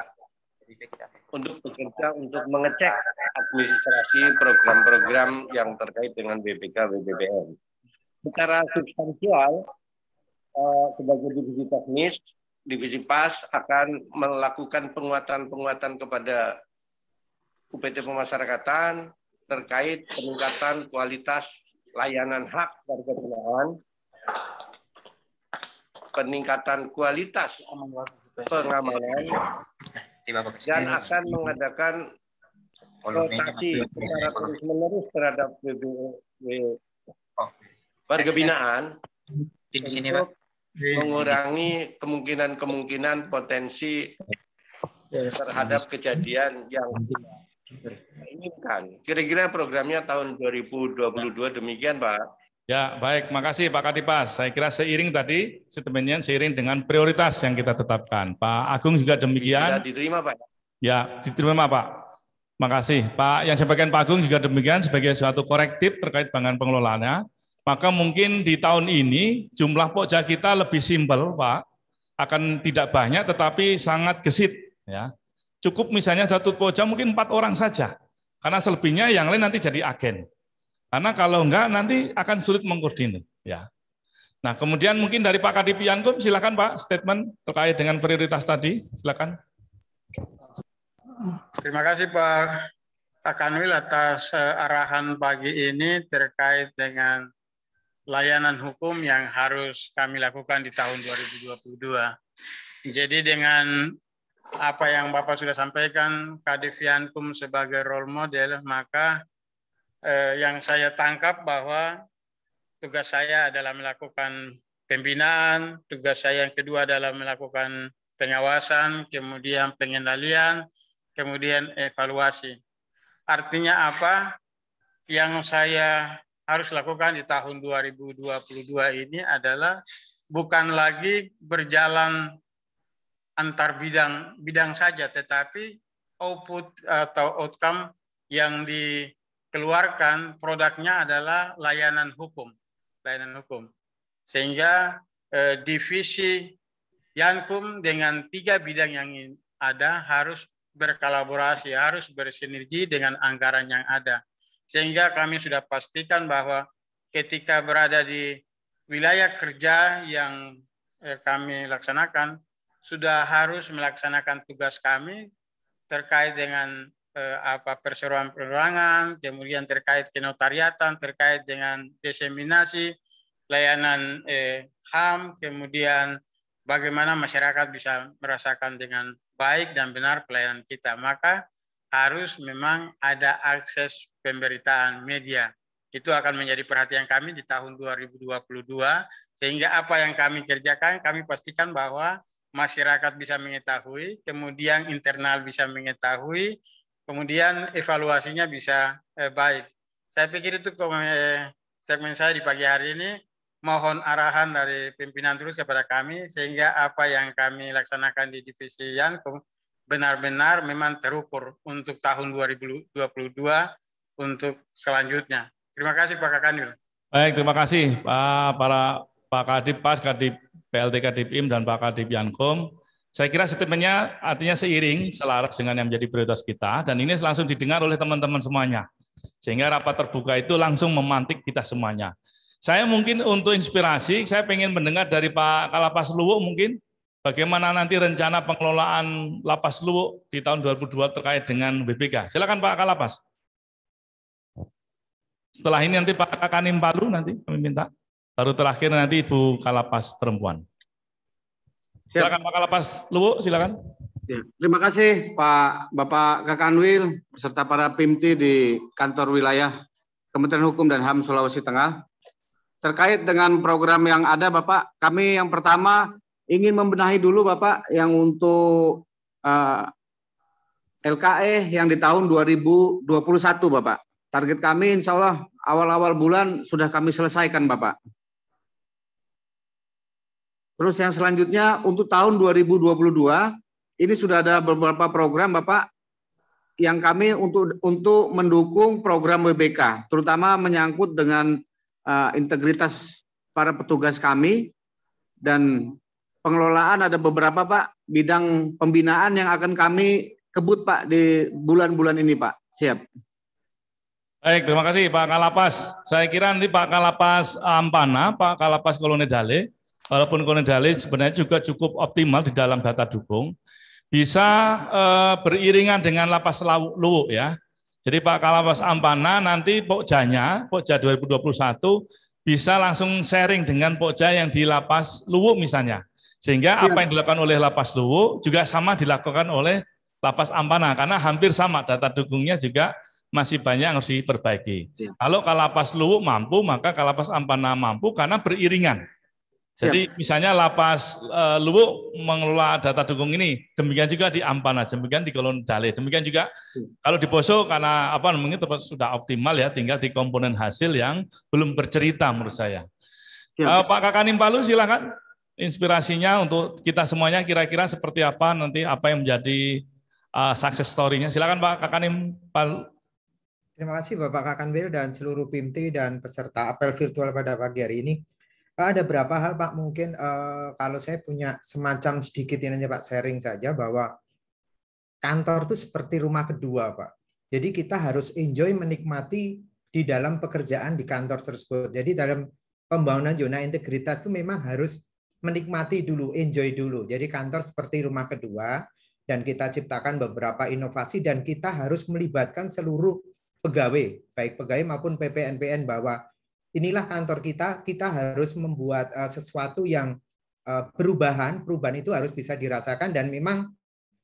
untuk bekerja untuk mengecek administrasi program-program yang terkait dengan BPK BPPN. Secara substansial, sebagai divisi teknis, Divisi PAS akan melakukan penguatan-penguatan kepada UPT Pemasyarakatan terkait peningkatan kualitas layanan hak warga binaan, peningkatan kualitas pengamanan, dan akan mengadakan rotasi secara terus-menerus terhadap warga binaan untuk mengurangi kemungkinan-kemungkinan potensi terhadap kejadian yang tidak inginkan. Kira-kira programnya tahun 2022 demikian, Pak. Ya, baik. Makasih Pak Kadipas. Saya kira seiring tadi, statementnya seiring dengan prioritas yang kita tetapkan. Pak Agung juga demikian. Sudah diterima, Pak. Ya, diterima, Pak. Makasih. Pak, yang sampaikan Pak Agung juga demikian sebagai suatu korektif terkait dengan pengelolaannya. Maka mungkin di tahun ini jumlah pokja kita lebih simpel, Pak. Akan tidak banyak tetapi sangat gesit. Ya. Cukup misalnya satu pokja mungkin 4 orang saja. Karena selebihnya yang lain nanti jadi agen. Karena kalau enggak nanti akan sulit mengkoordinir. Ya. Nah kemudian mungkin dari Pak Kadip Yankum, silakan Pak statement terkait dengan prioritas tadi. Silakan. Terima kasih Pak Kanwil atas arahan pagi ini terkait dengan layanan hukum yang harus kami lakukan di tahun 2022. Jadi dengan apa yang Bapak sudah sampaikan, Kadif Yankum sebagai role model, maka yang saya tangkap bahwa tugas saya adalah melakukan pembinaan, tugas saya yang kedua adalah melakukan pengawasan, kemudian pengendalian, kemudian evaluasi. Artinya apa? Yang saya harus lakukan di tahun 2022 ini adalah bukan lagi berjalan antar bidang saja, tetapi output atau outcome yang dikeluarkan produknya adalah layanan hukum. Sehingga divisi Yankum dengan 3 bidang yang ada harus berkolaborasi, harus bersinergi dengan anggaran yang ada. Sehingga kami sudah pastikan bahwa ketika berada di wilayah kerja yang kami laksanakan, sudah harus melaksanakan tugas kami terkait dengan perseroan perorangan, kemudian terkait kenotariatan, terkait dengan diseminasi layanan HAM, kemudian bagaimana masyarakat bisa merasakan dengan baik dan benar pelayanan kita. Maka harus memang ada akses pemberitaan media. Itu akan menjadi perhatian kami di tahun 2022, sehingga apa yang kami kerjakan, kami pastikan bahwa masyarakat bisa mengetahui, kemudian internal bisa mengetahui, kemudian evaluasinya bisa baik. Saya pikir itu segmen saya di pagi hari ini. Mohon arahan dari pimpinan terus kepada kami, sehingga apa yang kami laksanakan di divisi Yankum benar-benar memang terukur untuk tahun 2022 untuk selanjutnya. Terima kasih Pak Kakanwil. Baik, terima kasih Pak Kadip Pas, Kadip PLT Kadipim dan Pak Kadip Yankum. Saya kira statementnya artinya seiring, selaras dengan yang menjadi prioritas kita, dan ini langsung didengar oleh teman-teman semuanya. Sehingga rapat terbuka itu langsung memantik kita semuanya. Saya mungkin untuk inspirasi, saya ingin mendengar dari Pak Kalapas Luwuk mungkin, bagaimana nanti rencana pengelolaan Lapas Luwuk di tahun 2002 terkait dengan BPK. Silakan Pak Kalapas. Setelah ini nanti Pak Kanim Palu nanti kami minta. Baru terakhir nanti Ibu Kalapas Perempuan. Silakan Pak Kalapas Luwuk, silakan. Terima kasih Pak Bapak Kakanwil beserta para PIMTI di kantor wilayah Kementerian Hukum dan HAM Sulawesi Tengah. Terkait dengan program yang ada Bapak, kami yang pertama ingin membenahi dulu Bapak yang untuk LKE yang di tahun 2021 Bapak. Target kami insya Allah awal-awal bulan sudah kami selesaikan Bapak. Terus yang selanjutnya untuk tahun 2022 ini sudah ada beberapa program Bapak yang kami untuk mendukung program WBK, terutama menyangkut dengan integritas para petugas kami dan pengelolaan. Ada beberapa Pak bidang pembinaan yang akan kami kebut Pak di bulan-bulan ini Pak. Siap. Baik, terima kasih Pak Kalapas. Saya kira nanti Pak Kalapas Ampana, Pak Kalapas Kolonedale, walaupun Kolonedale sebenarnya juga cukup optimal di dalam data dukung, bisa beriringan dengan Lapas Luwuk ya. Jadi Pak Kalapas Ampana nanti Pokjanya, Pokja 2021 bisa langsung sharing dengan Pokja yang di Lapas Luwuk misalnya. Sehingga apa yang dilakukan oleh Lapas Luwuk juga sama dilakukan oleh Lapas Ampana karena hampir sama, data dukungnya juga masih banyak yang harus diperbaiki. Kalau Kalapas Luwuk mampu, maka Kalapas Ampana mampu karena beriringan. Jadi misalnya Lapas Luwuk mengelola data dukung ini, demikian juga di Ampana, demikian di Kolonedale, demikian juga kalau di Poso karena apa namanya sudah optimal ya, tinggal di komponen hasil yang belum bercerita menurut saya. Pak Kakanim Palu silakan inspirasinya untuk kita semuanya kira-kira seperti apa nanti apa yang menjadi success story-nya. Silakan Pak Kakanim Palu. Terima kasih Bapak Kakanwil dan seluruh PIMTI dan peserta apel virtual pada pagi hari ini. Ada beberapa hal Pak, mungkin kalau saya punya semacam sedikit ini aja Pak, sharing saja bahwa kantor itu seperti rumah kedua Pak. Jadi kita harus enjoy menikmati di dalam pekerjaan di kantor tersebut. Jadi dalam pembangunan zona integritas itu memang harus menikmati dulu, enjoy dulu. Jadi kantor seperti rumah kedua dan kita ciptakan beberapa inovasi dan kita harus melibatkan seluruh pegawai, baik pegawai maupun PPNPN bahwa inilah kantor kita harus membuat sesuatu yang perubahan itu harus bisa dirasakan dan memang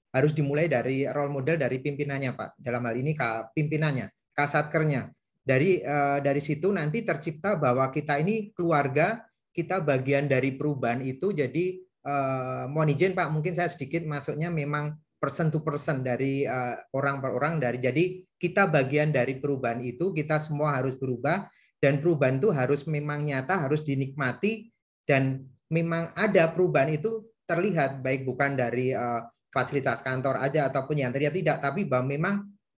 harus dimulai dari role model dari pimpinannya Pak. Dalam hal ini pimpinannya, Kasatkernya. Dari situ nanti tercipta bahwa kita ini keluarga, kita bagian dari perubahan itu. Jadi mohon izin Pak, mungkin saya sedikit masuknya memang person to person dari orang per orang jadi kita bagian dari perubahan itu, kita semua harus berubah dan perubahan itu harus memang nyata, harus dinikmati dan memang ada perubahan itu terlihat baik bukan dari fasilitas kantor aja ataupun yang terlihat tidak, tapi bahwa memang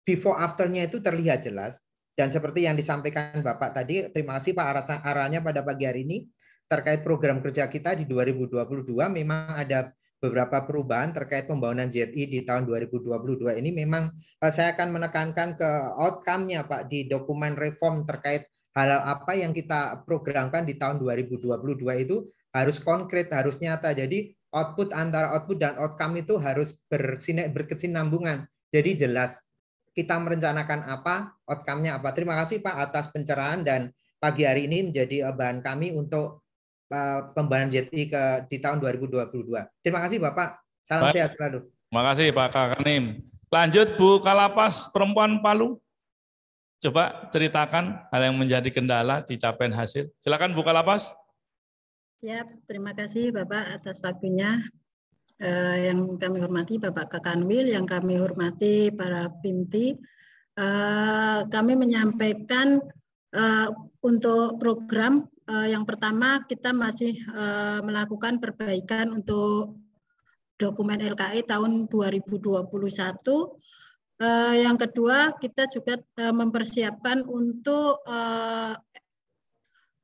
before afternya itu terlihat jelas. Dan seperti yang disampaikan Bapak tadi, terima kasih Pak arahnya pada pagi hari ini terkait program kerja kita di 2022 memang ada beberapa perubahan terkait pembangunan ZI di tahun 2022 ini. Memang saya akan menekankan ke outcome-nya Pak di dokumen reform terkait hal apa yang kita programkan di tahun 2022 itu harus konkret, harus nyata. Jadi antara output dan outcome itu harus berkesinambungan. Jadi jelas kita merencanakan apa, outcome-nya apa. Terima kasih Pak atas pencerahan dan pagi hari ini menjadi bahan kami untuk pembangunan ZI di tahun 2022. Terima kasih Bapak. Salam sehat selalu. Terima kasih Pak Kakanim. Lanjut Bu Kalapas Perempuan Palu. Coba ceritakan hal yang menjadi kendala di capaian hasil. Silakan Bu Kalapas. Ya, terima kasih Bapak atas waktunya. Yang kami hormati Bapak Kakanwil, yang kami hormati para PIMTI. Kami menyampaikan untuk program yang pertama kita masih melakukan perbaikan untuk dokumen LKI tahun 2021. Yang kedua kita juga mempersiapkan untuk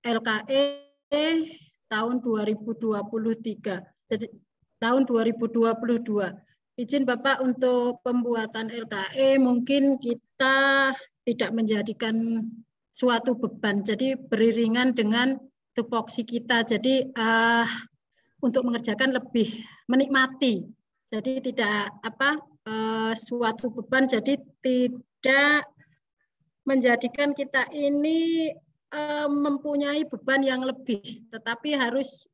LKI tahun 2023. Jadi tahun 2022. Izin Bapak untuk pembuatan LKI mungkin kita tidak menjadikan suatu beban, jadi beriringan dengan tupoksi kita. Jadi untuk mengerjakan lebih menikmati, jadi tidak suatu beban, jadi tidak menjadikan kita ini mempunyai beban yang lebih, tetapi harus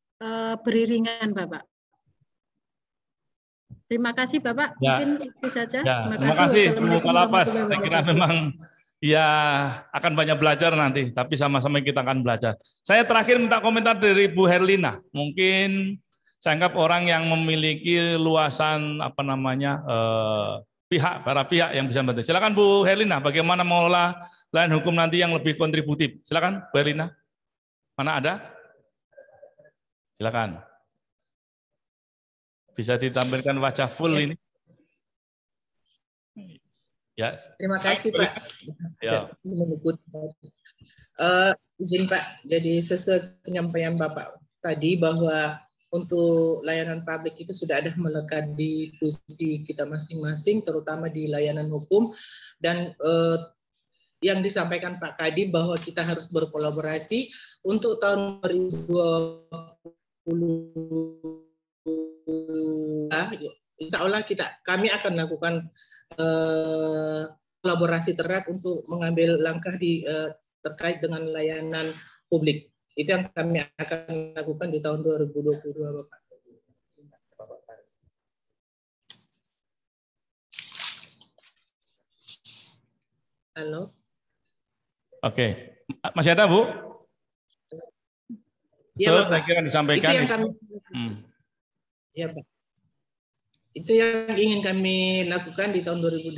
beriringan, Bapak. Terima kasih Bapak, mungkin itu saja. Ya, terima kasih Bu Kalapas. Saya kira memang ya akan banyak belajar nanti, tapi sama-sama kita akan belajar. Saya terakhir minta komentar dari Bu Herlina. Mungkin saya anggap orang yang memiliki luasan para pihak yang bisa membantu. Silakan Bu Herlina, bagaimana mengelola layanan hukum nanti yang lebih kontributif. Silakan Bu Herlina. Mana ada? Silakan. Bisa ditampilkan wajah full ini. Ya. Terima kasih Pak. Ya. Izin Pak, jadi sesuai penyampaian Bapak tadi bahwa untuk layanan publik itu sudah ada melekat di posisi kita masing-masing, terutama di layanan hukum, dan yang disampaikan Pak Kadi bahwa kita harus berkolaborasi untuk tahun 2020. Insya Allah kami akan melakukan kolaborasi erat untuk mengambil langkah terkait dengan layanan publik. Itu yang kami akan lakukan di tahun 2022, Bapak. Halo. Oke, masih ada Bu? Iya, Bapak. Saya kira disampaikan. Itu yang kami. Ya, Pak. Itu yang ingin kami lakukan di tahun 2022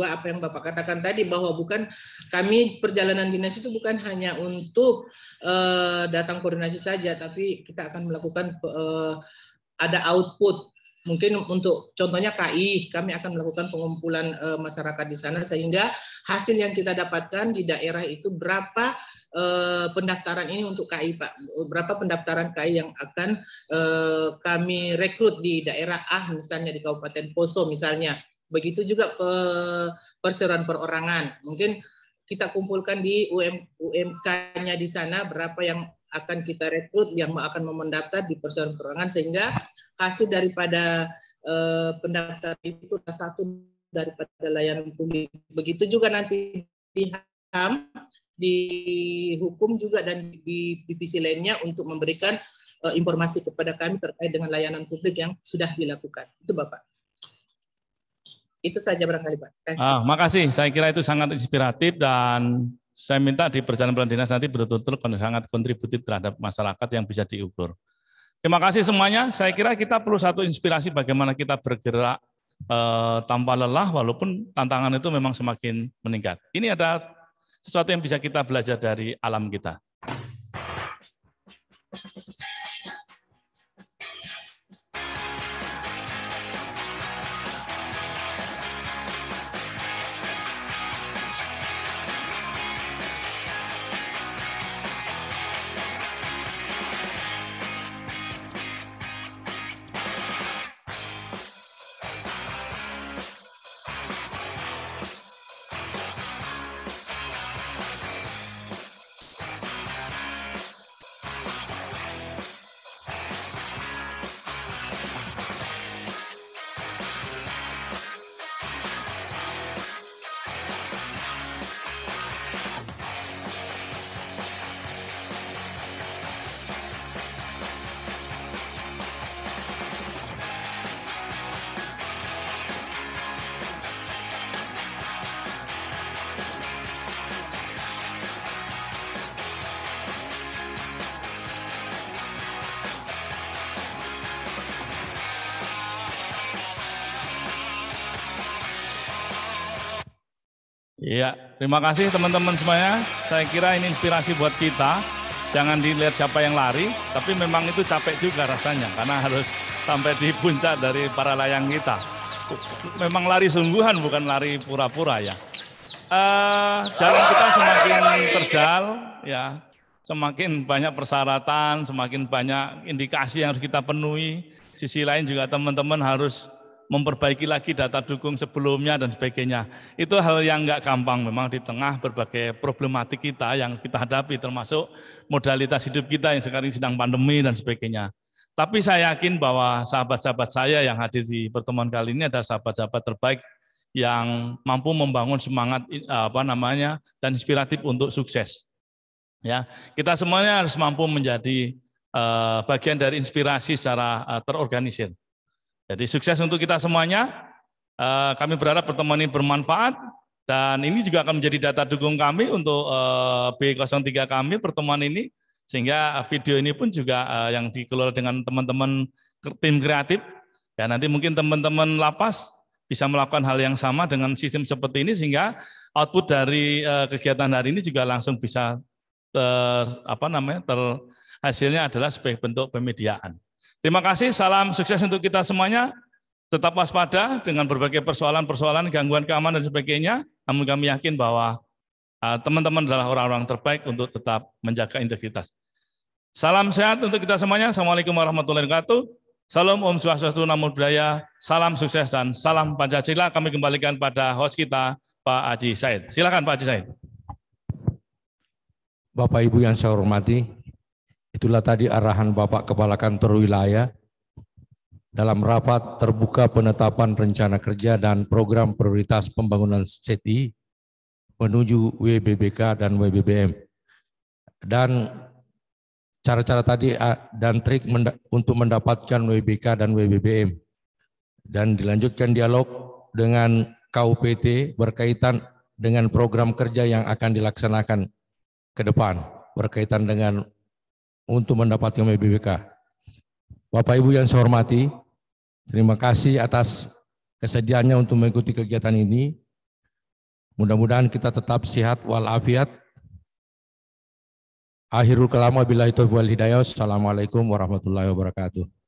apa yang Bapak katakan tadi, bahwa bukan kami perjalanan dinas itu bukan hanya untuk datang koordinasi saja, tapi kita akan melakukan ada output. Mungkin untuk contohnya KI, kami akan melakukan pengumpulan masyarakat di sana sehingga hasil yang kita dapatkan di daerah itu berapa pendaftaran ini untuk KI, Pak. Berapa pendaftaran KI yang akan kami rekrut di daerah A, misalnya di Kabupaten Poso misalnya. Begitu juga perseroan perorangan. Mungkin kita kumpulkan di UMK-nya di sana, berapa yang akan kita rekrut, yang akan mendaftar di perseroan perorangan, sehingga hasil daripada pendaftaran itu satu daripada layanan publik. Begitu juga nanti di HAM, di hukum juga, dan di divisi lainnya untuk memberikan informasi kepada kami terkait dengan layanan publik yang sudah dilakukan. Itu Bapak. Itu saja barangkali Pak. Makasih. Saya kira itu sangat inspiratif dan saya minta di perjalanan dinas nanti betul-betul sangat kontributif terhadap masyarakat yang bisa diukur. Terima kasih semuanya. Saya kira kita perlu satu inspirasi bagaimana kita bergerak tanpa lelah walaupun tantangan itu memang semakin meningkat. Ini ada sesuatu yang bisa kita belajar dari alam kita. Iya, terima kasih teman-teman semuanya. Saya kira ini inspirasi buat kita. Jangan dilihat siapa yang lari, tapi memang itu capek juga rasanya karena harus sampai di puncak dari para layang kita. Memang lari sungguhan, bukan lari pura-pura ya. Jalan kita semakin terjal, ya, semakin banyak persyaratan, semakin banyak indikasi yang harus kita penuhi. Sisi lain juga teman-teman harus memperbaiki lagi data dukung sebelumnya dan sebagainya. Itu hal yang nggak gampang memang di tengah berbagai problematik kita yang kita hadapi, termasuk modalitas hidup kita yang sekarang sedang pandemi dan sebagainya. Tapi saya yakin bahwa sahabat-sahabat saya yang hadir di pertemuan kali ini adalah sahabat-sahabat terbaik yang mampu membangun semangat dan inspiratif untuk sukses. Ya, kita semuanya harus mampu menjadi bagian dari inspirasi secara terorganisir. Jadi sukses untuk kita semuanya. Kami berharap pertemuan ini bermanfaat dan ini juga akan menjadi data dukung kami untuk B03 kami pertemuan ini, sehingga video ini pun juga yang dikelola dengan teman-teman tim kreatif. Ya, nanti mungkin teman-teman lapas bisa melakukan hal yang sama dengan sistem seperti ini sehingga output dari kegiatan hari ini juga langsung bisa hasilnya adalah sebagai bentuk pemediaan. Terima kasih, salam sukses untuk kita semuanya. tetap waspada dengan berbagai persoalan-persoalan, gangguan keamanan dan sebagainya. Namun kami yakin bahwa teman-teman adalah orang-orang terbaik untuk tetap menjaga integritas. Salam sehat untuk kita semuanya. Assalamualaikum warahmatullahi wabarakatuh. Salam Om Swastiastu, Namo Buddhaya, salam sukses dan salam Pancasila. Kami kembalikan pada host kita, Pak Haji Said. Silakan Pak Haji Said. Bapak Ibu yang saya hormati, itulah tadi arahan Bapak Kepala Kantor Wilayah dalam rapat terbuka penetapan rencana kerja dan program prioritas pembangunan CTI menuju WBBK dan WBBM. Dan cara-cara tadi dan trik untuk mendapatkan WBK dan WBBM. Dan dilanjutkan dialog dengan KUPT berkaitan dengan program kerja yang akan dilaksanakan ke depan berkaitan dengan untuk mendapatkan WBBK. Bapak Ibu yang saya hormati, terima kasih atas kesediaannya untuk mengikuti kegiatan ini. Mudah-mudahan kita tetap sehat walafiat. Akhirul kalam wabillahi taufiq wal hidayah. Assalamualaikum warahmatullahi wabarakatuh.